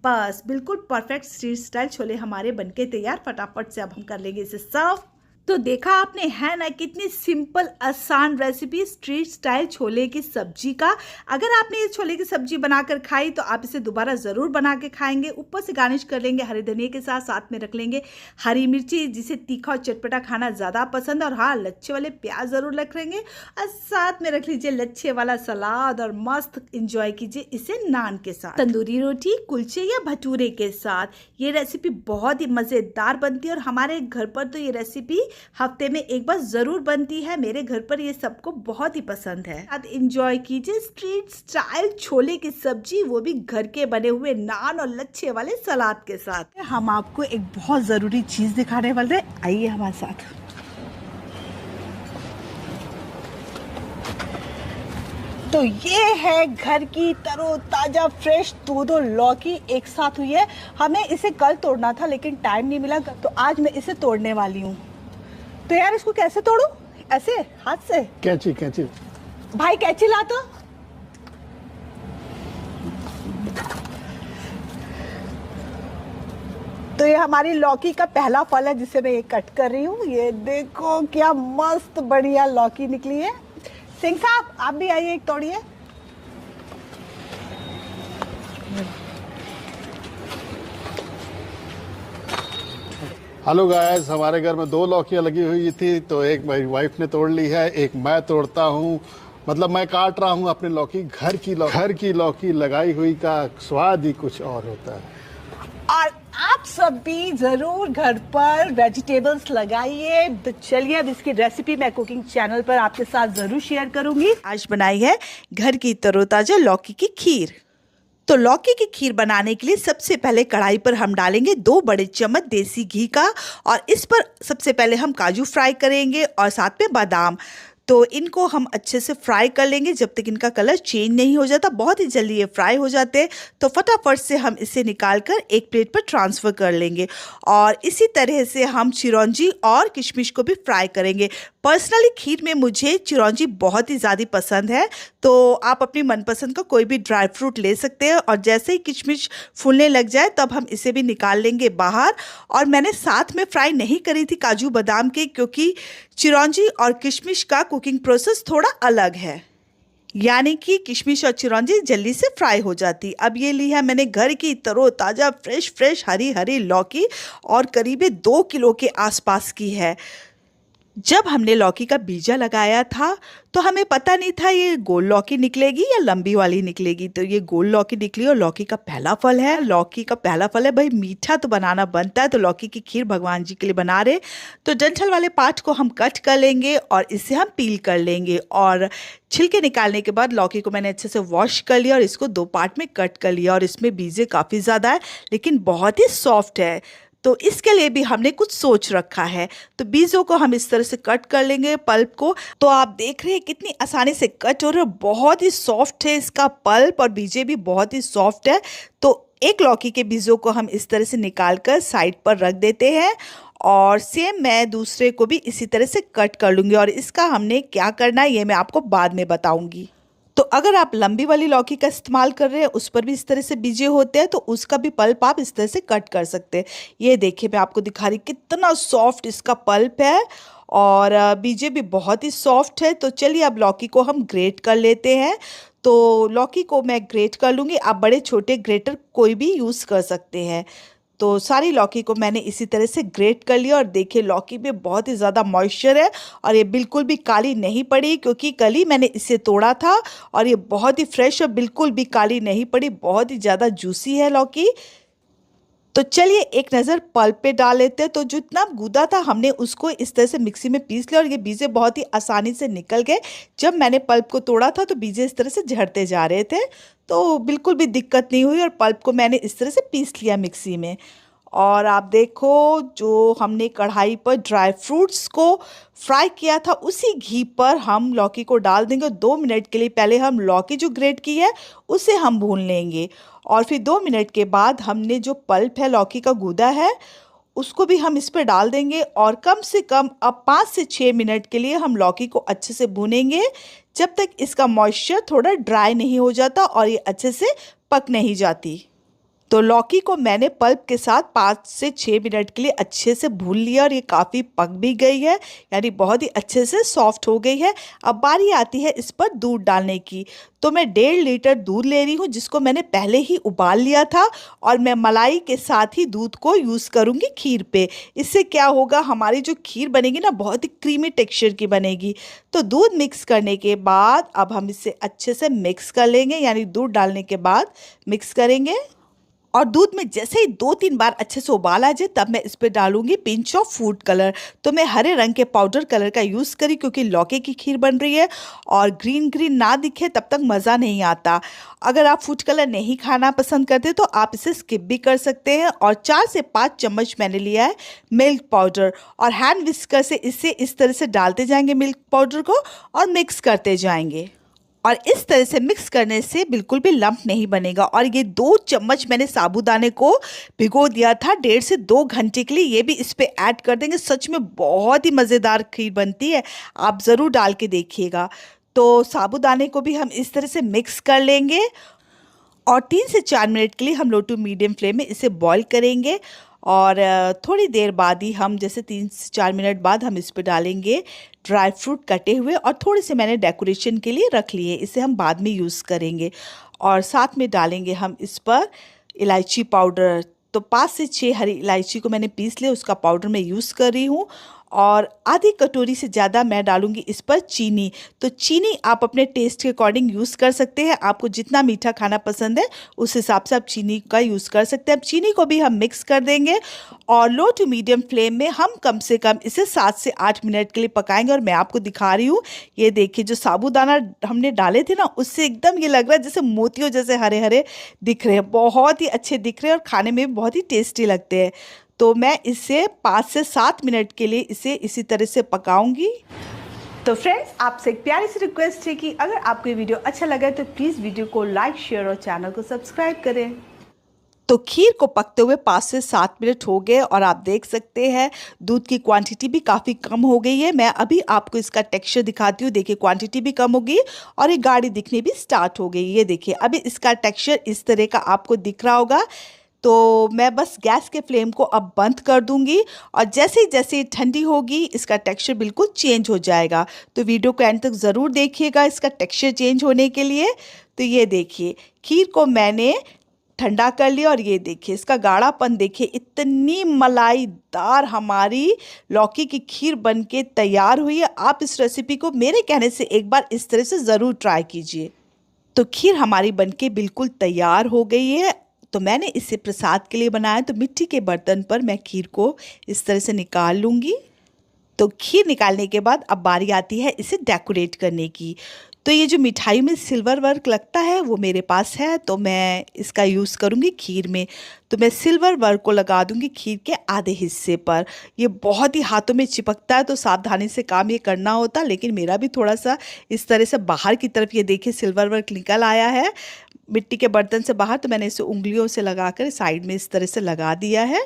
A: बस बिल्कुल परफेक्ट स्ट्रीट स्टाइल छोले हमारे बनके तैयार। फटाफट से अब हम कर लेंगे इसे सर्व। तो देखा आपने, है ना, कितनी सिंपल आसान रेसिपी स्ट्रीट स्टाइल छोले की सब्जी का। अगर आपने ये छोले की सब्जी बनाकर खाई तो आप इसे दोबारा ज़रूर बना के खाएंगे। ऊपर से गार्निश कर लेंगे हरे धनिया के साथ, साथ में रख लेंगे हरी मिर्ची, जिसे तीखा और चटपटा खाना ज़्यादा पसंद है। और हाँ, लच्छे वाले प्याज ज़रूर रख लेंगे, और साथ में रख लीजिए लच्छे वाला सलाद, और मस्त इंजॉय कीजिए इसे नान के साथ, तंदूरी रोटी, कुलचे या भटूरे के साथ। ये रेसिपी बहुत ही मज़ेदार बनती है, और हमारे घर पर तो ये रेसिपी हफ्ते में एक बार जरूर बनती है। मेरे घर पर ये सबको बहुत ही पसंद है। आज एंजॉय कीजिए स्ट्रीट स्टाइल छोले की सब्जी, वो भी घर के बने हुए नान और लच्छे वाले सलाद के साथ। हम आपको एक बहुत जरूरी चीज दिखाने वाले हैं, आइए हमारे साथ। तो ये है घर की तरोताजा फ्रेश 2 लौकी एक साथ हुई है। हमें इसे कल तोड़ना था लेकिन टाइम नहीं मिला, तो आज मैं इसे तोड़ने वाली हूँ। तो यार इसको कैसे तोड़ूं? ऐसे हाथ से?
B: कैंची कैंची
A: भाई कैंची ला तो। तो ये हमारी लौकी का पहला फल है जिसे मैं ये कट कर रही हूँ। ये देखो क्या मस्त बढ़िया लौकी निकली है। सिंह साहब आप भी आइए, एक तोड़िए।
B: हेलो गाइस, हमारे घर में 2 लौकियां लगी हुई थी, तो एक मेरी वाइफ ने तोड़ ली है, एक मैं तोड़ता हूँ। मतलब मैं काट रहा हूँ अपनी लौकी। घर की लौकी लगाई हुई का स्वाद ही कुछ और होता है। और आप सब भी जरूर घर पर वेजिटेबल्स लगाइए। तो चलिए अब इसकी रेसिपी मैं कुकिंग चैनल पर आपके साथ जरूर शेयर करूंगी। आज बनाई है घर की तरोताजा लौकी की खीर। तो लौकी की खीर बनाने के लिए सबसे पहले कढ़ाई पर हम डालेंगे 2 बड़े चम्मच देसी घी का, और इस पर सबसे पहले हम काजू फ्राई करेंगे और साथ में बादाम। तो इनको हम अच्छे से फ्राई कर लेंगे जब तक इनका कलर चेंज नहीं हो जाता। बहुत ही जल्दी ये फ्राई हो जाते हैं, तो फटाफट से हम इसे निकाल कर एक प्लेट पर ट्रांसफ़र कर लेंगे। और इसी तरह से हम चिरौंजी और किशमिश को भी फ्राई करेंगे। पर्सनली खीर में मुझे चिरौंजी बहुत ही ज़्यादा पसंद है, तो आप अपनी मनपसंद का कोई भी ड्राई फ्रूट ले सकते हैं। और जैसे ही किशमिश फूलने लग जाए तब हम इसे भी निकाल लेंगे बाहर। और मैंने साथ में फ्राई नहीं करी थी काजू बादाम के, क्योंकि चिरौंजी और किशमिश का कुकिंग प्रोसेस थोड़ा अलग है।
A: यानी कि किशमिश और चिरौंजी जल्दी से फ्राई हो जाती। अब ये ली है मैंने घर की तरोताज़ा फ्रेश फ्रेश हरी हरी लौकी और करीब 2 किलो के आसपास की है। जब हमने लौकी का बीजा लगाया था तो हमें पता नहीं था ये गोल लौकी निकलेगी या लंबी वाली निकलेगी। तो ये गोल लौकी निकली और लौकी का पहला फल है। लौकी का पहला फल है भाई, मीठा तो बनाना बनता है। तो लौकी की खीर भगवान जी के लिए बना रहे, तो डंठल वाले पार्ट को हम कट कर लेंगे और इसे हम पील कर लेंगे। और छिलके निकालने के बाद लौकी को मैंने अच्छे से वॉश कर लिया और इसको 2 पार्ट में कट कर लिया। और इसमें बीजे काफ़ी ज़्यादा है लेकिन बहुत ही सॉफ्ट है, तो इसके लिए भी हमने कुछ सोच रखा है। तो बीजों को हम इस तरह से कट कर लेंगे, पल्प को। तो आप देख रहे हैं कितनी आसानी से कट हो रहा है, बहुत ही सॉफ्ट है इसका पल्प और बीजे भी बहुत ही सॉफ्ट है। तो एक लौकी के बीजों को हम इस तरह से निकाल कर साइड पर रख देते हैं और सेम मैं दूसरे को भी इसी तरह से कट कर लूँगी। और इसका हमने क्या करना है ये मैं आपको बाद में बताऊँगी। तो अगर आप लंबी वाली लौकी का इस्तेमाल कर रहे हैं, उस पर भी इस तरह से बीजे होते हैं, तो उसका भी पल्प आप इस तरह से कट कर सकते हैं। ये देखिए मैं आपको दिखा रही कितना सॉफ्ट इसका पल्प है और बीजे भी बहुत ही सॉफ्ट है। तो चलिए अब लौकी को हम ग्रेट कर लेते हैं। तो लौकी को मैं ग्रेट कर लूँगी, आप बड़े छोटे ग्रेटर कोई भी यूज़ कर सकते हैं। तो सारी लौकी को मैंने इसी तरह से ग्रेट कर लिया और देखिए लौकी में बहुत ही ज़्यादा मॉइस्चर है और ये बिल्कुल भी काली नहीं पड़ी, क्योंकि कल ही मैंने इसे तोड़ा था और ये बहुत ही फ्रेश और बिल्कुल भी काली नहीं पड़ी, बहुत ही ज़्यादा जूसी है लौकी। तो चलिए एक नज़र पल्प पे डाल लेते हैं। तो जितना गूदा था हमने उसको इस तरह से मिक्सी में पीस लिया और ये बीजे बहुत ही आसानी से निकल गए। जब मैंने पल्प को तोड़ा था तो बीजे इस तरह से झड़ते जा रहे थे, तो बिल्कुल भी दिक्कत नहीं हुई और पल्प को मैंने इस तरह से पीस लिया मिक्सी में। और आप देखो जो हमने कढ़ाई पर ड्राई फ्रूट्स को फ्राई किया था उसी घी पर हम लौकी को डाल देंगे। 2 मिनट के लिए पहले हम लौकी जो ग्रेट की है उसे हम भून लेंगे और फिर 2 मिनट के बाद हमने जो पल्प है लौकी का गूदा है उसको भी हम इस पर डाल देंगे और कम से कम अब 5 से 6 मिनट के लिए हम लौकी को अच्छे से भूनेंगे, जब तक इसका मॉइस्चर थोड़ा ड्राई नहीं हो जाता और ये अच्छे से पक नहीं जाती। तो लौकी को मैंने पल्प के साथ 5 से 6 मिनट के लिए अच्छे से भून लिया और ये काफ़ी पक भी गई है, यानी बहुत ही अच्छे से सॉफ्ट हो गई है। अब बारी आती है इस पर दूध डालने की। तो मैं 1.5 लीटर दूध ले रही हूँ जिसको मैंने पहले ही उबाल लिया था और मैं मलाई के साथ ही दूध को यूज़ करूँगी खीर पे। इससे क्या होगा, हमारी जो खीर बनेगी ना बहुत ही क्रीमी टेक्सचर की बनेगी। तो दूध मिक्स करने के बाद अब हम इसे अच्छे से मिक्स कर लेंगे, यानी दूध डालने के बाद मिक्स करेंगे। और दूध में जैसे ही 2-3 बार अच्छे से उबाल आ जाए तब मैं इस पर डालूंगी पिंच ऑफ फूड कलर। तो मैं हरे रंग के पाउडर कलर का यूज़ करी क्योंकि लौकी की खीर बन रही है और ग्रीन ग्रीन ना दिखे तब तक मज़ा नहीं आता। अगर आप फूड कलर नहीं खाना पसंद करते तो आप इसे स्किप भी कर सकते हैं। और 4 से 5 चम्मच मैंने लिया है मिल्क पाउडर और हैंड विस्कर से इसे इस तरह से डालते जाएंगे मिल्क पाउडर को और मिक्स करते जाएंगे। और इस तरह से मिक्स करने से बिल्कुल भी लंप नहीं बनेगा। और ये 2 चम्मच मैंने साबूदाने को भिगो दिया था 1.5 से 2 घंटे के लिए, ये भी इस पे ऐड कर देंगे। सच में बहुत ही मज़ेदार खीर बनती है, आप ज़रूर डाल के देखिएगा। तो साबूदाने को भी हम इस तरह से मिक्स कर लेंगे और 3 से 4 मिनट के लिए हम लो टू मीडियम फ्लेम में इसे बॉईल करेंगे। और थोड़ी देर बाद ही हम जैसे 3 से 4 मिनट बाद हम इस पर डालेंगे ड्राई फ्रूट कटे हुए और थोड़े से मैंने डेकोरेशन के लिए रख लिए, इसे हम बाद में यूज़ करेंगे। और साथ में डालेंगे हम इस पर इलायची पाउडर। तो 5 से 6 हरी इलायची को मैंने पीस लिया, उसका पाउडर मैं यूज़ कर रही हूँ। और आधी कटोरी से ज़्यादा मैं डालूंगी इस पर चीनी। तो चीनी आप अपने टेस्ट के अकॉर्डिंग यूज़ कर सकते हैं, आपको जितना मीठा खाना पसंद है उस हिसाब से आप चीनी का यूज़ कर सकते हैं। अब चीनी को भी हम मिक्स कर देंगे और लो टू मीडियम फ्लेम में हम कम से कम इसे 7 से 8 मिनट के लिए पकाएंगे। और मैं आपको दिखा रही हूँ, ये देखिए जो साबूदाना हमने डाले थे ना उससे एकदम ये लग रहा है जैसे मोतियों जैसे हरे हरे दिख रहे हैं, बहुत ही अच्छे दिख रहे हैं और खाने में भी बहुत ही टेस्टी लगते हैं। तो मैं इसे 5 से 7 मिनट के लिए इसे इसी तरह से पकाऊंगी। तो फ्रेंड्स, आपसे एक प्यारी सी रिक्वेस्ट है कि अगर आपको ये वीडियो अच्छा लगा तो प्लीज़ वीडियो को लाइक शेयर और चैनल को सब्सक्राइब करें। तो खीर को पकते हुए 5 से 7 मिनट हो गए और आप देख सकते हैं दूध की क्वांटिटी भी काफ़ी कम हो गई है। मैं अभी आपको इसका टेक्सचर दिखाती हूँ, देखिए क्वांटिटी भी कम हो गई और ये गाढ़ी दिखनी भी स्टार्ट हो गई। ये देखिए अभी इसका टेक्सचर इस तरह का आपको दिख रहा होगा। तो मैं बस गैस के फ्लेम को अब बंद कर दूंगी और जैसे जैसे ठंडी होगी इसका टेक्सचर बिल्कुल चेंज हो जाएगा। तो वीडियो को एंड तक ज़रूर देखिएगा इसका टेक्सचर चेंज होने के लिए। तो ये देखिए खीर को मैंने ठंडा कर लिया और ये देखिए इसका गाढ़ापन देखिए, इतनी मलाईदार हमारी लौकी की खीर बनके तैयार हुई है। आप इस रेसिपी को मेरे कहने से एक बार इस तरह से ज़रूर ट्राई कीजिए। तो खीर हमारी बनके बिल्कुल तैयार हो गई है। तो मैंने इसे प्रसाद के लिए बनाया, तो मिट्टी के बर्तन पर मैं खीर को इस तरह से निकाल लूँगी। तो खीर निकालने के बाद अब बारी आती है इसे डेकोरेट करने की। तो ये जो मिठाई में सिल्वर वर्क लगता है वो मेरे पास है, तो मैं इसका यूज़ करूँगी खीर में। तो मैं सिल्वर वर्क को लगा दूँगी खीर के आधे हिस्से पर। ये बहुत ही हाथों में चिपकता है तो सावधानी से काम ये करना होता, लेकिन मेरा भी थोड़ा सा इस तरह से बाहर की तरफ ये देखिए सिल्वर वर्क निकल आया है मिट्टी के बर्तन से बाहर। तो मैंने इसे उंगलियों से लगाकर साइड में इस तरह से लगा दिया है।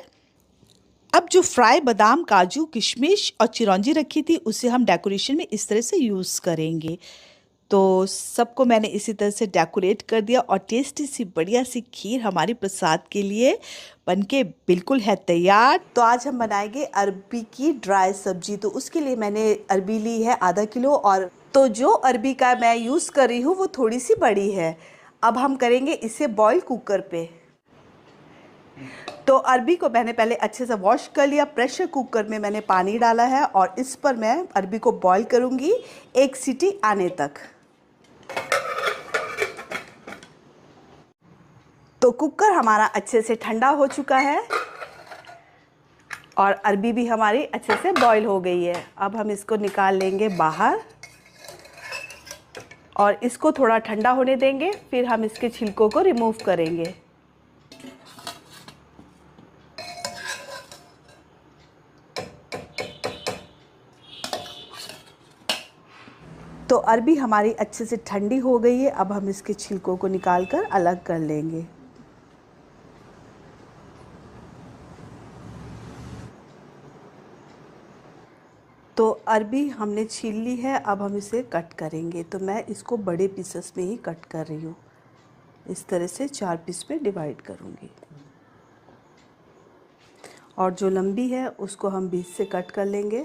A: अब जो फ्राई बादाम, काजू, किशमिश और चिरौंजी रखी थी उसे हम डेकोरेशन में इस तरह से यूज़ करेंगे। तो सबको मैंने इसी तरह से डेकोरेट कर दिया और टेस्टी सी बढ़िया सी खीर हमारी प्रसाद के लिए बनके बिल्कुल है तैयार। तो आज हम बनाएंगे अरबी की ड्राई सब्जी। तो उसके लिए मैंने अरबी ली है आधा किलो, और तो जो अरबी का मैं यूज़ कर रही हूँ वो थोड़ी सी बड़ी है। अब हम करेंगे इसे बॉईल कुकर पे। तो अरबी को मैंने पहले अच्छे से वॉश कर लिया। प्रेशर कुकर में मैंने पानी डाला है और इस पर मैं अरबी को बॉईल करूँगी 1 सीटी आने तक। तो कुकर हमारा अच्छे से ठंडा हो चुका है और अरबी भी हमारी अच्छे से बॉईल हो गई है। अब हम इसको निकाल लेंगे बाहर और इसको थोड़ा ठंडा होने देंगे, फिर हम इसके छिलकों को रिमूव करेंगे। तो अरबी हमारी अच्छे से ठंडी हो गई है। अब हम इसके छिलकों को निकालकर अलग कर लेंगे। तो अरबी हमने छील ली है, अब हम इसे कट करेंगे। तो मैं इसको बड़े पीसेस में ही कट कर रही हूँ। इस तरह से 4 पीस में डिवाइड करूँगी और जो लंबी है उसको हम बीच से कट कर लेंगे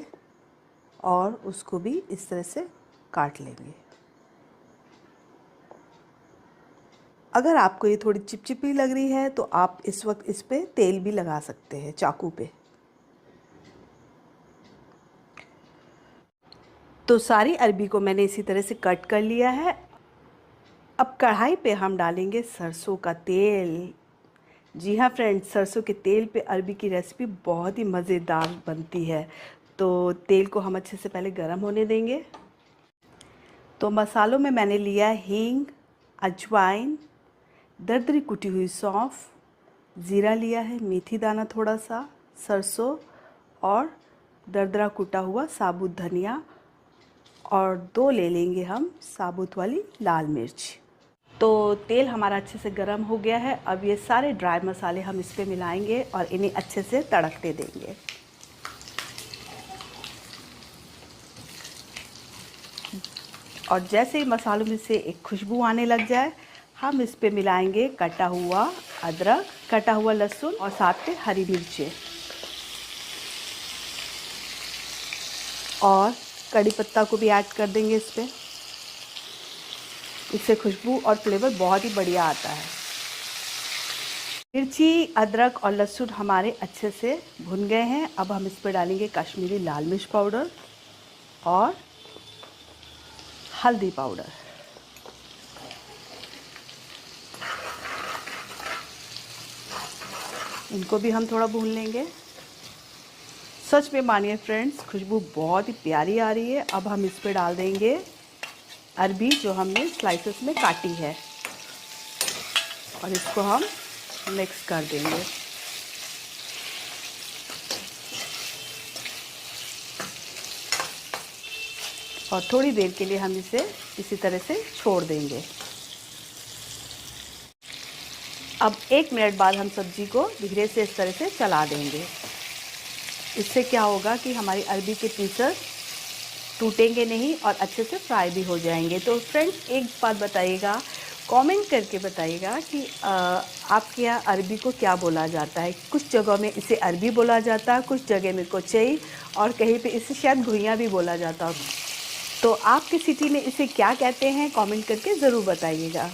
A: और उसको भी इस तरह से काट लेंगे। अगर आपको ये थोड़ी चिपचिपी लग रही है तो आप इस वक्त इस पे तेल भी लगा सकते हैं चाकू पे। तो सारी अरबी को मैंने इसी तरह से कट कर लिया है। अब कढ़ाई पे हम डालेंगे सरसों का तेल। जी हाँ फ्रेंड्स, सरसों के तेल पे अरबी की रेसिपी बहुत ही मज़ेदार बनती है। तो तेल को हम अच्छे से पहले गरम होने देंगे। तो मसालों में मैंने लिया हींग, अजवाइन, दरदरी कुटी हुई सौंफ, ज़ीरा लिया है, मेथी दाना थोड़ा सा, सरसों और दरदरा कुटा हुआ साबुत धनिया, और 2 ले लेंगे हम साबुत वाली लाल मिर्च। तो तेल हमारा अच्छे से गर्म हो गया है। अब ये सारे ड्राई मसाले हम इस पे मिलाएंगे और इन्हें अच्छे से तड़कने देंगे। और जैसे ही मसालों में से एक खुशबू आने लग जाए हम इस पे मिलाएंगे कटा हुआ अदरक, कटा हुआ लहसुन और साथ में हरी मिर्चें और कड़ी पत्ता को भी ऐड कर देंगे इस पे। इससे खुशबू और फ्लेवर बहुत ही बढ़िया आता है। मिर्ची, अदरक और लहसुन हमारे अच्छे से भुन गए हैं। अब हम इस पर डालेंगे कश्मीरी लाल मिर्च पाउडर और हल्दी पाउडर। इनको भी हम थोड़ा भून लेंगे। सच में मानिए फ्रेंड्स, खुशबू बहुत ही प्यारी आ रही है। अब हम इस पे डाल देंगे अरबी जो हमने स्लाइसेस में काटी है और इसको हम मिक्स कर देंगे। और थोड़ी देर के लिए हम इसे इसी तरह से छोड़ देंगे। अब 1 मिनट बाद हम सब्जी को धीरे से इस तरह से चला देंगे। इससे क्या होगा कि हमारी अरबी के पीसेस टूटेंगे नहीं और अच्छे से फ्राई भी हो जाएंगे। तो फ्रेंड्स एक बात बताइएगा, कमेंट करके बताइएगा कि आपके यहाँ अरबी को क्या बोला जाता है। कुछ जगहों में इसे अरबी बोला जाता है, कुछ जगह में कोचई, और कहीं पे इसे शायद घुइयाँ भी बोला जाता है। तो आपकी सिटी में इसे क्या कहते हैं, कमेंट करके ज़रूर बताइएगा।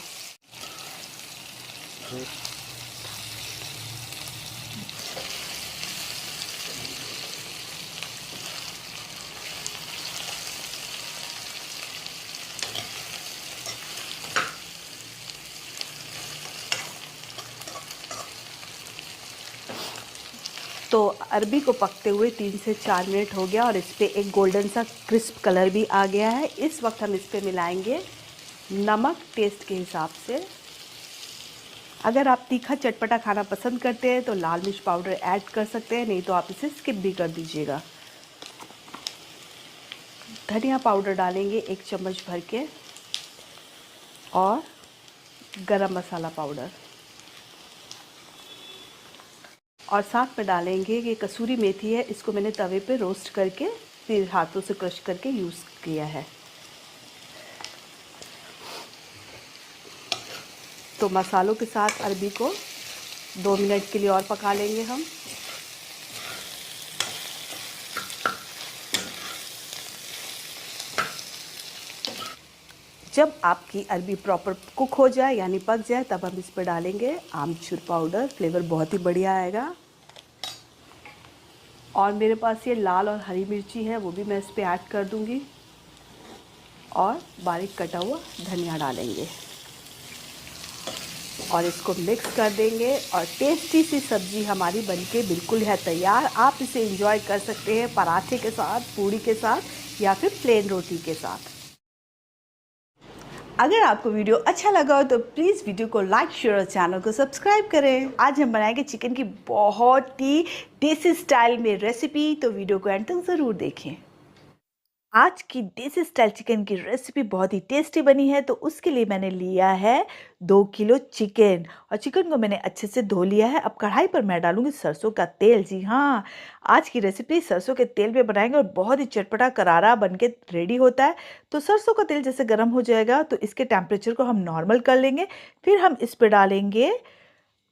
A: तो अरबी को पकते हुए 3 से 4 मिनट हो गया और इस पर एक गोल्डन सा क्रिस्प कलर भी आ गया है। इस वक्त हम इस पर मिलाएंगे नमक टेस्ट के हिसाब से। अगर आप तीखा चटपटा खाना पसंद करते हैं तो लाल मिर्च पाउडर ऐड कर सकते हैं, नहीं तो आप इसे स्किप भी कर दीजिएगा। धनिया पाउडर डालेंगे 1 चम्मच भर के, और गरम मसाला पाउडर, और साथ में डालेंगे ये कसूरी मेथी है। इसको मैंने तवे पे रोस्ट करके फिर हाथों से क्रश करके यूज़ किया है। तो मसालों के साथ अरबी को 2 मिनट के लिए और पका लेंगे हम। जब आपकी अरबी प्रॉपर कुक हो जाए यानी पक जाए, तब हम इस पर डालेंगे आमचूर पाउडर। फ्लेवर बहुत ही बढ़िया आएगा। और मेरे पास ये लाल और हरी मिर्ची है, वो भी मैं इस पर ऐड कर दूंगी, और बारीक कटा हुआ धनिया डालेंगे और इसको मिक्स कर देंगे। और टेस्टी सी सब्ज़ी हमारी बनके बिल्कुल है तैयार। आप इसे एंजॉय कर सकते हैं पराठे के साथ, पूड़ी के साथ, या फिर प्लेन रोटी के साथ। अगर आपको वीडियो अच्छा लगा हो तो प्लीज़ वीडियो को लाइक, शेयर और चैनल को सब्सक्राइब करें। आज हम बनाएंगे चिकन की बहुत ही देसी स्टाइल में रेसिपी, तो वीडियो को एंड तक ज़रूर देखें। आज की देसी स्टाइल चिकन की रेसिपी बहुत ही टेस्टी बनी है। तो उसके लिए मैंने लिया है 2 किलो चिकन, और चिकन को मैंने अच्छे से धो लिया है। अब कढ़ाई पर मैं डालूंगी सरसों का तेल। जी हाँ, आज की रेसिपी सरसों के तेल में बनाएंगे और बहुत ही चटपटा करारा बनके रेडी होता है। तो सरसों का तेल जैसे गर्म हो जाएगा तो इसके टेम्परेचर को हम नॉर्मल कर लेंगे। फिर हम इस पर डालेंगे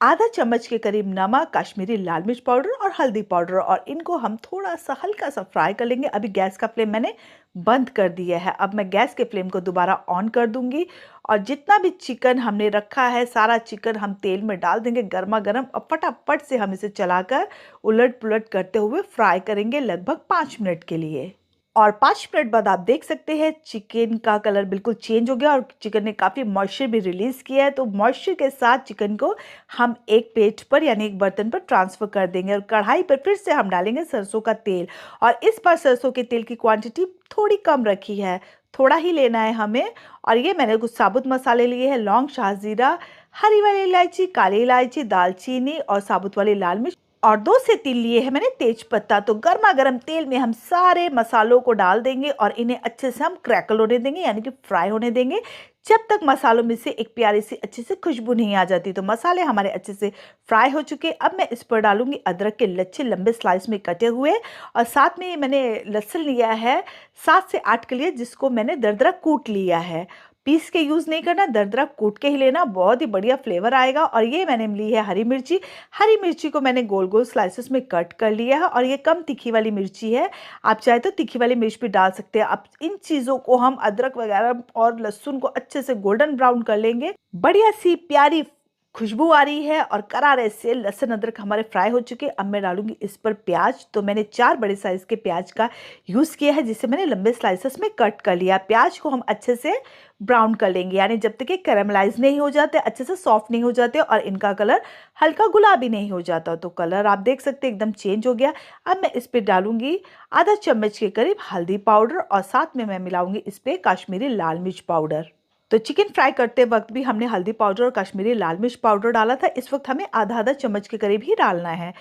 A: आधा चम्मच के करीब नमक, कश्मीरी लाल मिर्च पाउडर और हल्दी पाउडर, और इनको हम थोड़ा सा हल्का सा फ्राई कर लेंगे। अभी गैस का फ्लेम मैंने बंद कर दिया है। अब मैं गैस के फ्लेम को दोबारा ऑन कर दूंगी, और जितना भी चिकन हमने रखा है सारा चिकन हम तेल में डाल देंगे गर्मा गर्म, और फटाफट से हम इसे चलाकर उलट पुलट करते हुए फ्राई करेंगे लगभग 5 मिनट के लिए। और 5 मिनट बाद आप देख सकते हैं चिकन का कलर बिल्कुल चेंज हो गया और चिकन ने काफ़ी मॉइस्चर भी रिलीज़ किया है। तो मॉइस्चर के साथ चिकन को हम एक प्लेट पर यानी एक बर्तन पर ट्रांसफ़र कर देंगे, और कढ़ाई पर फिर से हम डालेंगे सरसों का तेल। और इस बार सरसों के तेल की क्वांटिटी थोड़ी कम रखी है, थोड़ा ही लेना है हमें। और ये मैंने कुछ साबुत मसाले लिए हैं, लौंग, शाहजीरा, हरी वाली इलायची, काली इलायची, दालचीनी और साबुत वाली लाल मिर्च, और 2 से 3 लिए हैं मैंने तेज पत्ता। तो गर्मा गर्म तेल में हम सारे मसालों को डाल देंगे और इन्हें अच्छे से हम क्रैकल होने देंगे यानी कि फ्राई होने देंगे, जब तक मसालों में से एक प्यारी सी अच्छी से खुशबू नहीं आ जाती। तो मसाले हमारे अच्छे से फ्राई हो चुके। अब मैं इस पर डालूंगी अदरक के लच्छे लंबे स्लाइस में कटे हुए, और साथ में मैंने लहसुन लिया है 7 से 8 के लिए, जिसको मैंने दरदरा कूट लिया है। पीस के यूज़ नहीं करना, दरदरा कूट के ही लेना, बहुत ही बढ़िया फ्लेवर आएगा। और ये मैंने ली है हरी मिर्ची। हरी मिर्ची को मैंने गोल गोल स्लाइसेस में कट कर लिया है, और ये कम तीखी वाली मिर्ची है। आप चाहे तो तीखी वाली मिर्च भी डाल सकते हैं। अब इन चीज़ों को हम अदरक वगैरह और लहसुन को अच्छे से गोल्डन ब्राउन कर लेंगे। बढ़िया सी प्यारी खुशबू आ रही है और करारे से लहसुन अदरक हमारे फ्राई हो चुके। अब मैं डालूंगी इस पर प्याज। तो मैंने 4 बड़े साइज़ के प्याज का यूज़ किया है, जिसे मैंने लंबे स्लाइसेस में कट कर लिया। प्याज को हम अच्छे से ब्राउन कर लेंगे, यानी जब तक ये कैरामलाइज नहीं हो जाते, अच्छे से सॉफ्ट नहीं हो जाते और इनका कलर हल्का गुलाबी नहीं हो जाता। तो कलर आप देख सकते हैं एकदम चेंज हो गया। अब मैं इस पर डालूंगी आधा चम्मच के करीब हल्दी पाउडर, और साथ में मैं मिलाऊंगी इस पर कश्मीरी लाल मिर्च पाउडर। तो चिकन फ्राई करते वक्त भी हमने हल्दी पाउडर और कश्मीरी लाल मिर्च पाउडर डाला था। इस वक्त हमें आधा आधा चम्मच के करीब ही डालना है।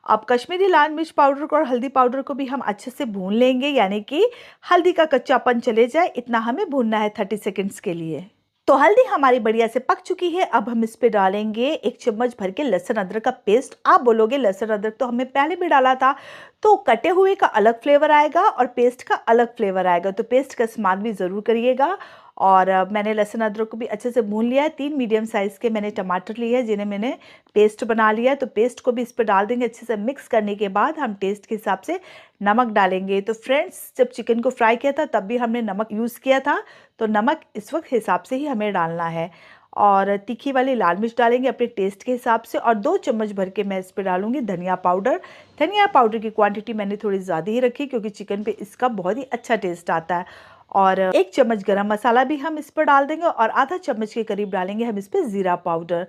A: अब कश्मीरी लाल मिर्च पाउडर को और हल्दी पाउडर को भी हम अच्छे से भून लेंगे, यानी कि हल्दी का कच्चापन चले जाए, इतना हमें भूनना है 30 सेकेंड्स के लिए। तो हल्दी हमारी बढ़िया से पक चुकी है। अब हम इस पे डालेंगे 1 चम्मच भर के लहसुन अदरक का पेस्ट। आप बोलोगे लहसुन अदरक तो हमने पहले भी डाला था, तो कटे हुए का अलग फ्लेवर आएगा और पेस्ट का अलग फ्लेवर आएगा, तो पेस्ट का इस्तेमाल भी ज़रूर करिएगा। और मैंने लहसुन अदरक को भी अच्छे से भून लिया है। 3 मीडियम साइज़ के मैंने टमाटर लिए हैं जिन्हें मैंने पेस्ट बना लिया है। तो पेस्ट को भी इस पर डाल देंगे। अच्छे से मिक्स करने के बाद हम टेस्ट के हिसाब से नमक डालेंगे। तो फ्रेंड्स, जब चिकन को फ्राई किया था तब भी हमने नमक यूज़ किया था, तो नमक इस वक्त हिसाब से ही हमें डालना है। और तीखी वाली लाल मिर्च डालेंगे अपने टेस्ट के हिसाब से। और 2 चम्मच भर के मैं इस पर डालूंगी धनिया पाउडर। धनिया पाउडर की क्वांटिटी मैंने थोड़ी ज़्यादा ही रखी क्योंकि चिकन पे इसका बहुत ही अच्छा टेस्ट आता है। और 1 चम्मच गरम मसाला भी हम इस पर डाल देंगे और आधा चम्मच के करीब डालेंगे हम इस पर ज़ीरा पाउडर।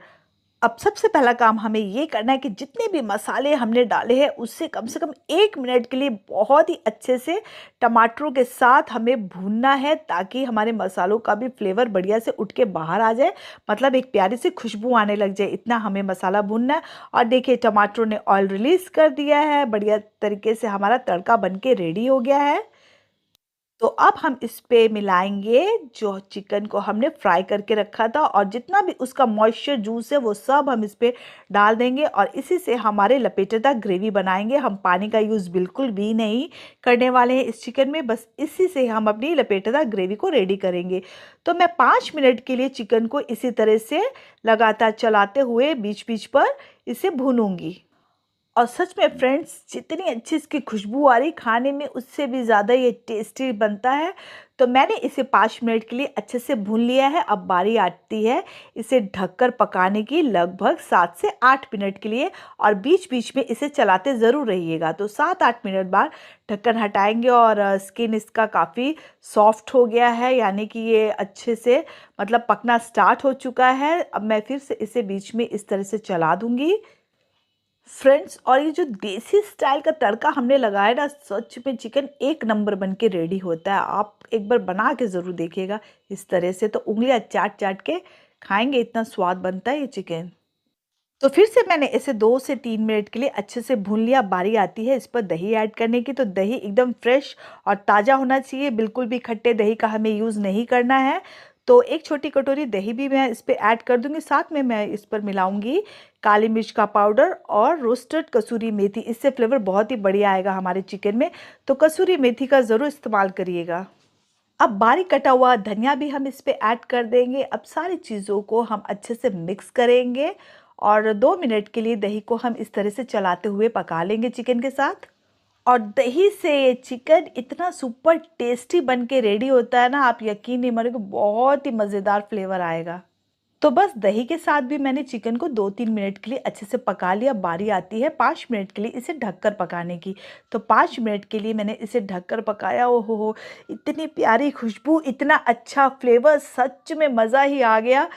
A: अब सबसे पहला काम हमें ये करना है कि जितने भी मसाले हमने डाले हैं उससे कम से कम 1 मिनट के लिए बहुत ही अच्छे से टमाटरों के साथ हमें भूनना है, ताकि हमारे मसालों का भी फ्लेवर बढ़िया से उठ के बाहर आ जाए, मतलब एक प्यारी सी खुशबू आने लग जाए। इतना हमें मसाला भूनना है। और देखिए टमाटरों ने ऑयल रिलीज़ कर दिया है, बढ़िया तरीके से हमारा तड़का बन के रेडी हो गया है। तो अब हम इस पे मिलाएंगे जो चिकन को हमने फ्राई करके रखा था, और जितना भी उसका मॉइस्चर जूस है वो सब हम इस पे डाल देंगे और इसी से हमारे लपेटेदार ग्रेवी बनाएंगे। हम पानी का यूज़ बिल्कुल भी नहीं करने वाले हैं इस चिकन में, बस इसी से हम अपनी लपेटेदार ग्रेवी को रेडी करेंगे। तो मैं 5 मिनट के लिए चिकन को इसी तरह से लगातार चलाते हुए बीच बीच पर इसे भूनूंगी। और सच में फ्रेंड्स, जितनी अच्छी इसकी खुशबू आ रही खाने में, उससे भी ज़्यादा ये टेस्टी बनता है। तो मैंने इसे 5 मिनट के लिए अच्छे से भून लिया है। अब बारी आती है इसे ढककर पकाने की, लगभग 7 से 8 मिनट के लिए, और बीच बीच में इसे चलाते ज़रूर रहिएगा। तो 7-8 मिनट बाद ढक्कन हटाएंगे और स्किन इसका काफ़ी सॉफ्ट हो गया है, यानी कि ये अच्छे से मतलब पकना स्टार्ट हो चुका है। अब मैं फिर से इसे बीच में इस तरह से चला दूँगी फ्रेंड्स। और ये जो देसी स्टाइल का तड़का हमने लगाया ना, सच में चिकन 1 नंबर बन के रेडी होता है। आप एक बार बना के ज़रूर देखिएगा इस तरह से, तो उंगलियां चाट चाट के खाएंगे, इतना स्वाद बनता है ये चिकन। तो फिर से मैंने इसे 2 से 3 मिनट के लिए अच्छे से भून लिया। बारी आती है इस पर दही ऐड करने की। तो दही एकदम फ्रेश और ताज़ा होना चाहिए, बिल्कुल भी खट्टे दही का हमें यूज़ नहीं करना है। तो 1 छोटी कटोरी दही भी मैं इस पर ऐड कर दूंगी। साथ में मैं इस पर मिलाऊंगी काली मिर्च का पाउडर और रोस्टेड कसूरी मेथी। इससे फ्लेवर बहुत ही बढ़िया आएगा हमारे चिकन में, तो कसूरी मेथी का ज़रूर इस्तेमाल करिएगा। अब बारीक कटा हुआ धनिया भी हम इस पे ऐड कर देंगे। अब सारी चीज़ों को हम अच्छे से मिक्स करेंगे और 2 मिनट के लिए दही को हम इस तरह से चलाते हुए पका लेंगे चिकन के साथ। और दही से ये चिकन इतना सुपर टेस्टी बन के रेडी होता है ना, आप यकीन नहीं मानोगे, बहुत ही मज़ेदार फ्लेवर आएगा। तो बस दही के साथ भी मैंने चिकन को 2-3 मिनट के लिए अच्छे से पका लिया। बारी आती है 5 मिनट के लिए इसे ढककर पकाने की। तो 5 मिनट के लिए मैंने इसे ढककर पकाया। ओहो हो, इतनी प्यारी खुशबू, इतना अच्छा फ्लेवर, सच में मज़ा ही आ गया।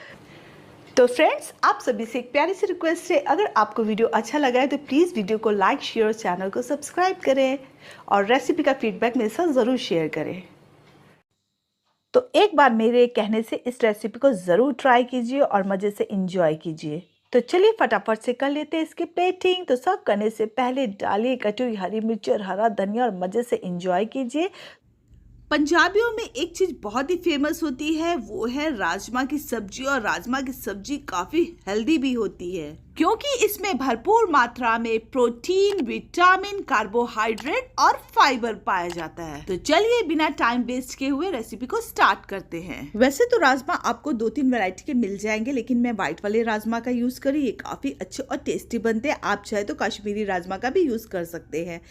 A: तो फ्रेंड्स, आप सभी से एक प्यारी सी रिक्वेस्ट है, अगर आपको वीडियो अच्छा लगा है तो प्लीज़ वीडियो को लाइक, शेयर और चैनल को सब्सक्राइब करें और रेसिपी का फीडबैक मेरे साथ ज़रूर शेयर करें। तो एक बार मेरे कहने से इस रेसिपी को ज़रूर ट्राई कीजिए और मज़े से इंजॉय कीजिए। तो चलिए फटाफट से कर लेते हैं इसकी प्लेटिंग। तो सर्व करने से पहले डालिए कटी हुई हरी मिर्च और हरा धनिया और मज़े से इंजॉय कीजिए। पंजाबियों में एक चीज़ बहुत ही फेमस होती है, वो है राजमा की सब्जी। और राजमा की सब्जी काफ़ी हेल्दी भी होती है क्योंकि इसमें भरपूर मात्रा में प्रोटीन, विटामिन, कार्बोहाइड्रेट और फाइबर पाया जाता है। तो चलिए बिना टाइम वेस्ट किए हुए रेसिपी को स्टार्ट करते हैं। वैसे तो राजमा आपको 2-3 वैरायटी के मिल जाएंगे, लेकिन मैं व्हाइट वाले राजमा का यूज़ करी, ये काफ़ी अच्छे और टेस्टी बनते हैं। आप चाहे तो कश्मीरी राजमा का भी यूज़ कर सकते हैं।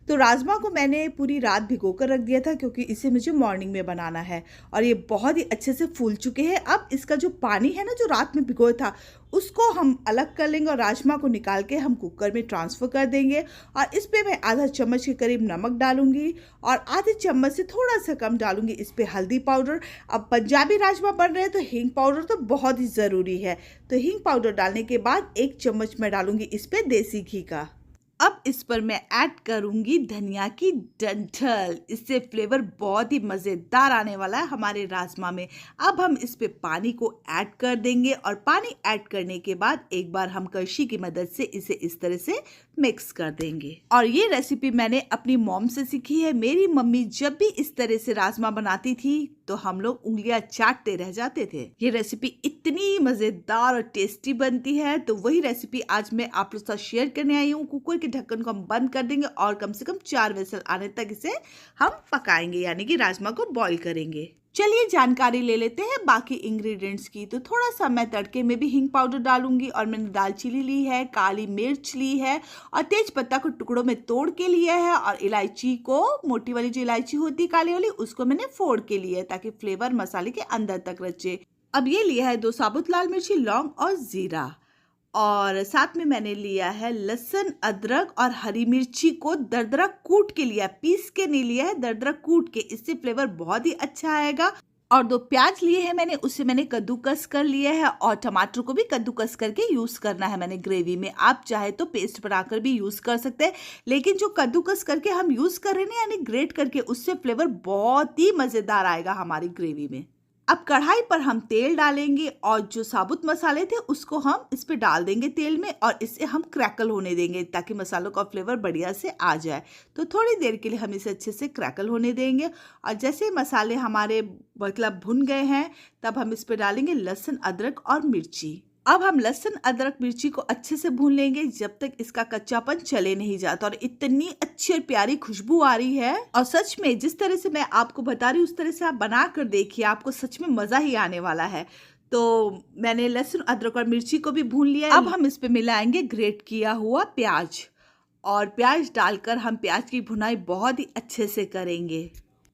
A: तो राजमा को मैंने पूरी रात भिगो कर रख दिया था क्योंकि इसे मुझे मॉर्निंग में बनाना है, और ये बहुत ही अच्छे से फूल चुके हैं। अब इसका जो पानी है ना, जो रात में भिगोया था, उसको हम अलग कर लेंगे और राजमा को निकाल के हम कुकर में ट्रांसफ़र कर देंगे। और इस पे मैं आधा चम्मच के करीब नमक डालूंगी और आधे चम्मच से थोड़ा सा कम डालूंगी इस पे हल्दी पाउडर। अब पंजाबी राजमा बन रहे हैं तो हींग पाउडर तो बहुत ही ज़रूरी है। तो हींग पाउडर डालने के बाद 1 चम्मच मैं डालूंगी इस पे देसी घी का। अब इस पर मैं ऐड करूंगी धनिया की डंठल। इससे फ्लेवर बहुत ही मज़ेदार आने वाला है हमारे राजमा में। अब हम इस पे पानी को ऐड कर देंगे और पानी ऐड करने के बाद एक बार हम कड़छी की मदद से इसे इस तरह से मिक्स कर देंगे। और ये रेसिपी मैंने अपनी मॉम से सीखी है। मेरी मम्मी जब भी इस तरह से राजमा बनाती थी तो हम लोग उंगलियां चाटते रह जाते थे। ये रेसिपी इतनी मज़ेदार और टेस्टी बनती है, तो वही रेसिपी आज मैं आप लोग के साथ शेयर करने आई हूँ। कुकर के ढक्कन को हम बंद कर देंगे और कम से कम 4 विसल आने तक इसे हम पकाएंगे, यानी कि राजमा को बॉईल करेंगे। चलिए जानकारी ले लेते हैं बाकी इंग्रेडिएंट्स की। तो थोड़ा सा मैं तड़के में भी हींग पाउडर डालूंगी और मैंने दालचीनी ली है, काली मिर्च ली है और तेज पत्ता को टुकड़ों में तोड़ के लिया है और इलायची को, मोटी वाली जो इलायची होती है काली वाली, उसको मैंने फोड़ के लिया है ताकि फ्लेवर मसाले के अंदर तक रचे। अब ये लिया है 2 साबुत लाल मिर्ची, लौंग और जीरा, और साथ में मैंने लिया है लहसुन, अदरक और हरी मिर्ची को दरदरा कूट के लिया, पीस के नहीं लिया है, दरदरा कूट के, इससे फ्लेवर बहुत ही अच्छा आएगा। और 2 प्याज लिए हैं मैंने, उसे मैंने कद्दूकस कर लिया है और टमाटर को भी कद्दूकस करके यूज करना है मैंने ग्रेवी में। आप चाहे तो पेस्ट बनाकर भी यूज कर सकते हैं, लेकिन जो कद्दूकस करके हम यूज कर रहे हैं यानी ग्रेट करके, उससे फ्लेवर बहुत ही मजेदार आएगा हमारी ग्रेवी में। अब कढ़ाई पर हम तेल डालेंगे और जो साबुत मसाले थे उसको हम इस पे डाल देंगे तेल में और इसे हम क्रैकल होने देंगे ताकि मसालों का फ्लेवर बढ़िया से आ जाए। तो थोड़ी देर के लिए हम इसे अच्छे से क्रैकल होने देंगे और जैसे मसाले हमारे मतलब भुन गए हैं तब हम इस पे डालेंगे लहसुन, अदरक और मिर्ची। अब हम लहसुन, अदरक, मिर्ची को अच्छे से भून लेंगे जब तक इसका कच्चापन चले नहीं जाता। और इतनी अच्छी और प्यारी खुशबू आ रही है और सच में जिस तरह से मैं आपको बता रही हूँ उस तरह से आप बना कर देखिए, आपको सच में मजा ही आने वाला है। तो मैंने लहसुन, अदरक और मिर्ची को भी भून लिया। अब हम इस पे मिलाएंगे ग्रेट किया हुआ प्याज और प्याज डालकर हम प्याज की भुनाई बहुत ही अच्छे से करेंगे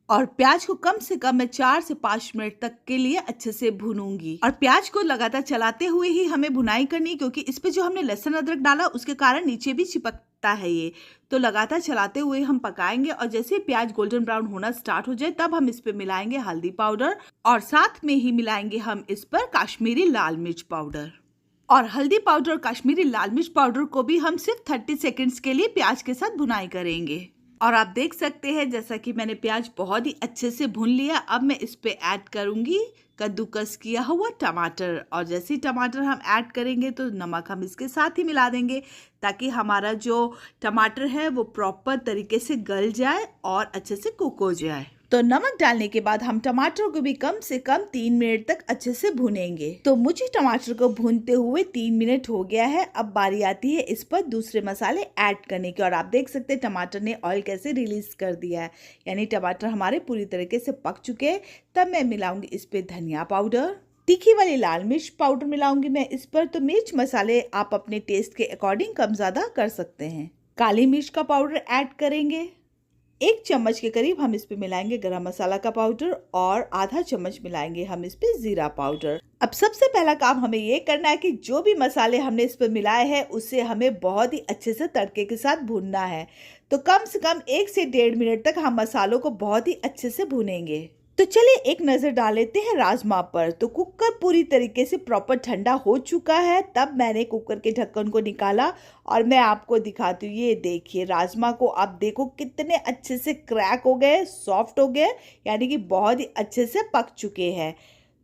A: और प्याज को कम से कम मैं 4 से 5 मिनट तक के लिए अच्छे से भूनूंगी। और प्याज को लगातार चलाते हुए ही हमें भुनाई करनी, क्योंकि इस पे जो हमने लहसुन अदरक डाला उसके कारण नीचे भी चिपकता है ये। तो लगातार चलाते हुए हम पकाएंगे और जैसे प्याज गोल्डन ब्राउन होना स्टार्ट हो जाए तब हम इस पे मिलाएंगे हल्दी पाउडर और साथ में ही मिलाएंगे हम इस पर काश्मीरी लाल मिर्च पाउडर। और हल्दी पाउडर और काश्मीरी लाल मिर्च पाउडर को भी हम सिर्फ 30 सेकेंड्स के लिए प्याज के साथ भुनाई करेंगे। और आप देख सकते हैं जैसा कि मैंने प्याज बहुत ही अच्छे से भून लिया। अब मैं इस पे ऐड करूंगी कद्दूकस किया हुआ टमाटर और जैसे ही टमाटर हम ऐड करेंगे तो नमक हम इसके साथ ही मिला देंगे ताकि हमारा जो टमाटर है वो प्रॉपर तरीके से गल जाए और अच्छे से कुक हो जाए। तो नमक डालने के बाद हम टमाटर को भी कम से कम 3 मिनट तक अच्छे से भुनेंगे। तो मुझे टमाटर को भूनते हुए 3 मिनट हो गया है। अब बारी आती है इस पर दूसरे मसाले ऐड करने की और आप देख सकते हैं टमाटर ने ऑयल कैसे रिलीज कर दिया है, यानी टमाटर हमारे पूरी तरीके से पक चुके हैं। तब मैं मिलाऊंगी इस पे धनिया पाउडर, तीखी वाली लाल मिर्च पाउडर मिलाऊंगी मैं इस पर। तो मिर्च मसाले आप अपने टेस्ट के अकॉर्डिंग कम ज्यादा कर सकते हैं। काली मिर्च का पाउडर ऐड करेंगे, 1 चम्मच के करीब हम इस पे मिलाएंगे गरम मसाला का पाउडर और आधा चम्मच मिलाएंगे हम इस पे जीरा पाउडर। अब सबसे पहला काम हमें ये करना है कि जो भी मसाले हमने इस पे मिलाए हैं उसे हमें बहुत ही अच्छे से तड़के के साथ भूनना है। तो कम से कम 1 से 1.5 मिनट तक हम मसालों को बहुत ही अच्छे से भूनेंगे। तो चलिए एक नजर डाल लेते हैं राजमा पर। तो कुकर पूरी तरीके से प्रॉपर ठंडा हो चुका है। तब मैंने कुकर के ढक्कन को निकाला और मैं आपको दिखाती हूँ। ये देखिए राजमा को आप देखो कितने अच्छे से क्रैक हो गए, सॉफ्ट हो गए, यानी कि बहुत ही अच्छे से पक चुके हैं।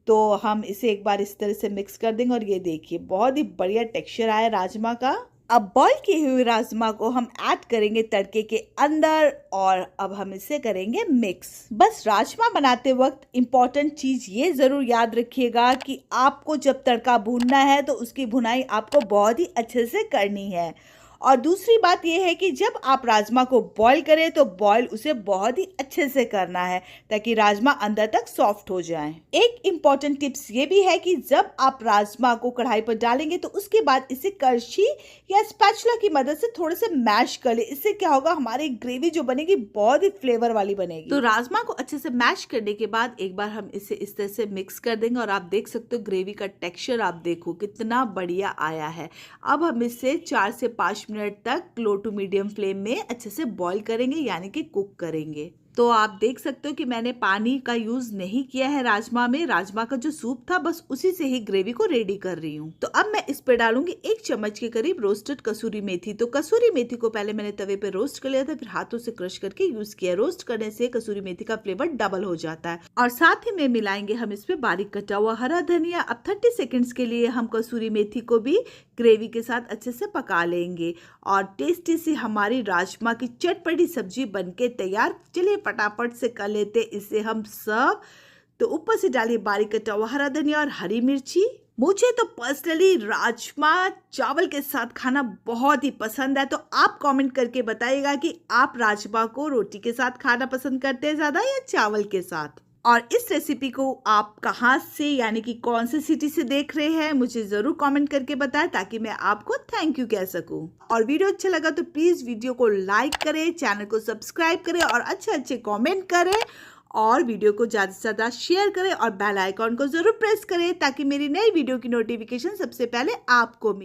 A: तो हम इसे एक बार इस तरह से मिक्स कर देंगे और ये देखिए बहुत ही बढ़िया टेक्सचर आया राजमा का। अब बॉईल किए हुए राजमा को हम ऐड करेंगे तड़के के अंदर और अब हम इसे करेंगे मिक्स। बस राजमा बनाते वक्त इम्पोर्टेंट चीज ये जरूर याद रखिएगा कि आपको जब तड़का भूनना है तो उसकी भुनाई आपको बहुत ही अच्छे से करनी है। और दूसरी बात यह है कि जब आप राजमा को बॉईल करें तो बॉईल उसे बहुत ही अच्छे से करना है ताकि राजमा अंदर तक सॉफ्ट हो जाए। एक इम्पॉर्टेंट टिप्स ये भी है कि जब आप राजमा को कढ़ाई पर डालेंगे तो उसके बाद इसे कड़छी या स्पैचुला की मदद से थोड़े से मैश कर ले। इससे क्या होगा, हमारी ग्रेवी जो बनेगी बहुत ही फ्लेवर वाली बनेगी। तो राजमा को अच्छे से मैश करने के बाद एक बार हम इसे इस तरह से मिक्स कर देंगे और आप देख सकते हो ग्रेवी का टेक्सचर आप देखो कितना बढ़िया आया है। अब हम इसे 4 से 5 मिनट तक लो टू मीडियम फ्लेम में अच्छे से बॉईल करेंगे, यानी कि कुक करेंगे। तो आप देख सकते हो कि मैंने पानी का यूज नहीं किया है राजमा में। राजमा का जो सूप था बस उसी से ही ग्रेवी को रेडी कर रही हूँ। तो अब मैं इस पे डालूंगी 1 चम्मच के करीब रोस्टेड कसूरी मेथी। तो कसूरी मेथी को पहले मैंने तवे पे रोस्ट कर लिया था, फिर हाथों से क्रश करके यूज किया। रोस्ट करने से कसूरी मेथी का फ्लेवर डबल हो जाता है। और साथ ही में मिलाएंगे हम इस पे बारीक कटा हुआ हरा धनिया। अब 30 सेकेंड्स के लिए हम कसूरी मेथी को भी ग्रेवी के साथ अच्छे से पका लेंगे और टेस्टी सी हमारी राजमा की चटपटी सब्जी बनके तैयार। चलिए फटाफट से कर लेते इसे हम सर्व। तो ऊपर से डालिए बारीक कटा हुआ हरा धनिया और हरी मिर्ची। मुझे तो पर्सनली राजमा चावल के साथ खाना बहुत ही पसंद है। तो आप कमेंट करके बताइएगा कि आप राजमा को रोटी के साथ खाना पसंद करते हैं ज्यादा या चावल के साथ। और इस रेसिपी को आप कहाँ से यानी कि कौन सी सिटी से देख रहे हैं मुझे ज़रूर कमेंट करके बताएं ताकि मैं आपको थैंक यू कह सकूं। और वीडियो अच्छा लगा तो प्लीज़ वीडियो को लाइक करें, चैनल को सब्सक्राइब करें और अच्छे कमेंट करें और वीडियो को ज़्यादा से ज़्यादा शेयर करें और बेल आइकॉन को ज़रूर प्रेस करें ताकि मेरी नई वीडियो की नोटिफिकेशन सबसे पहले आपको मिले।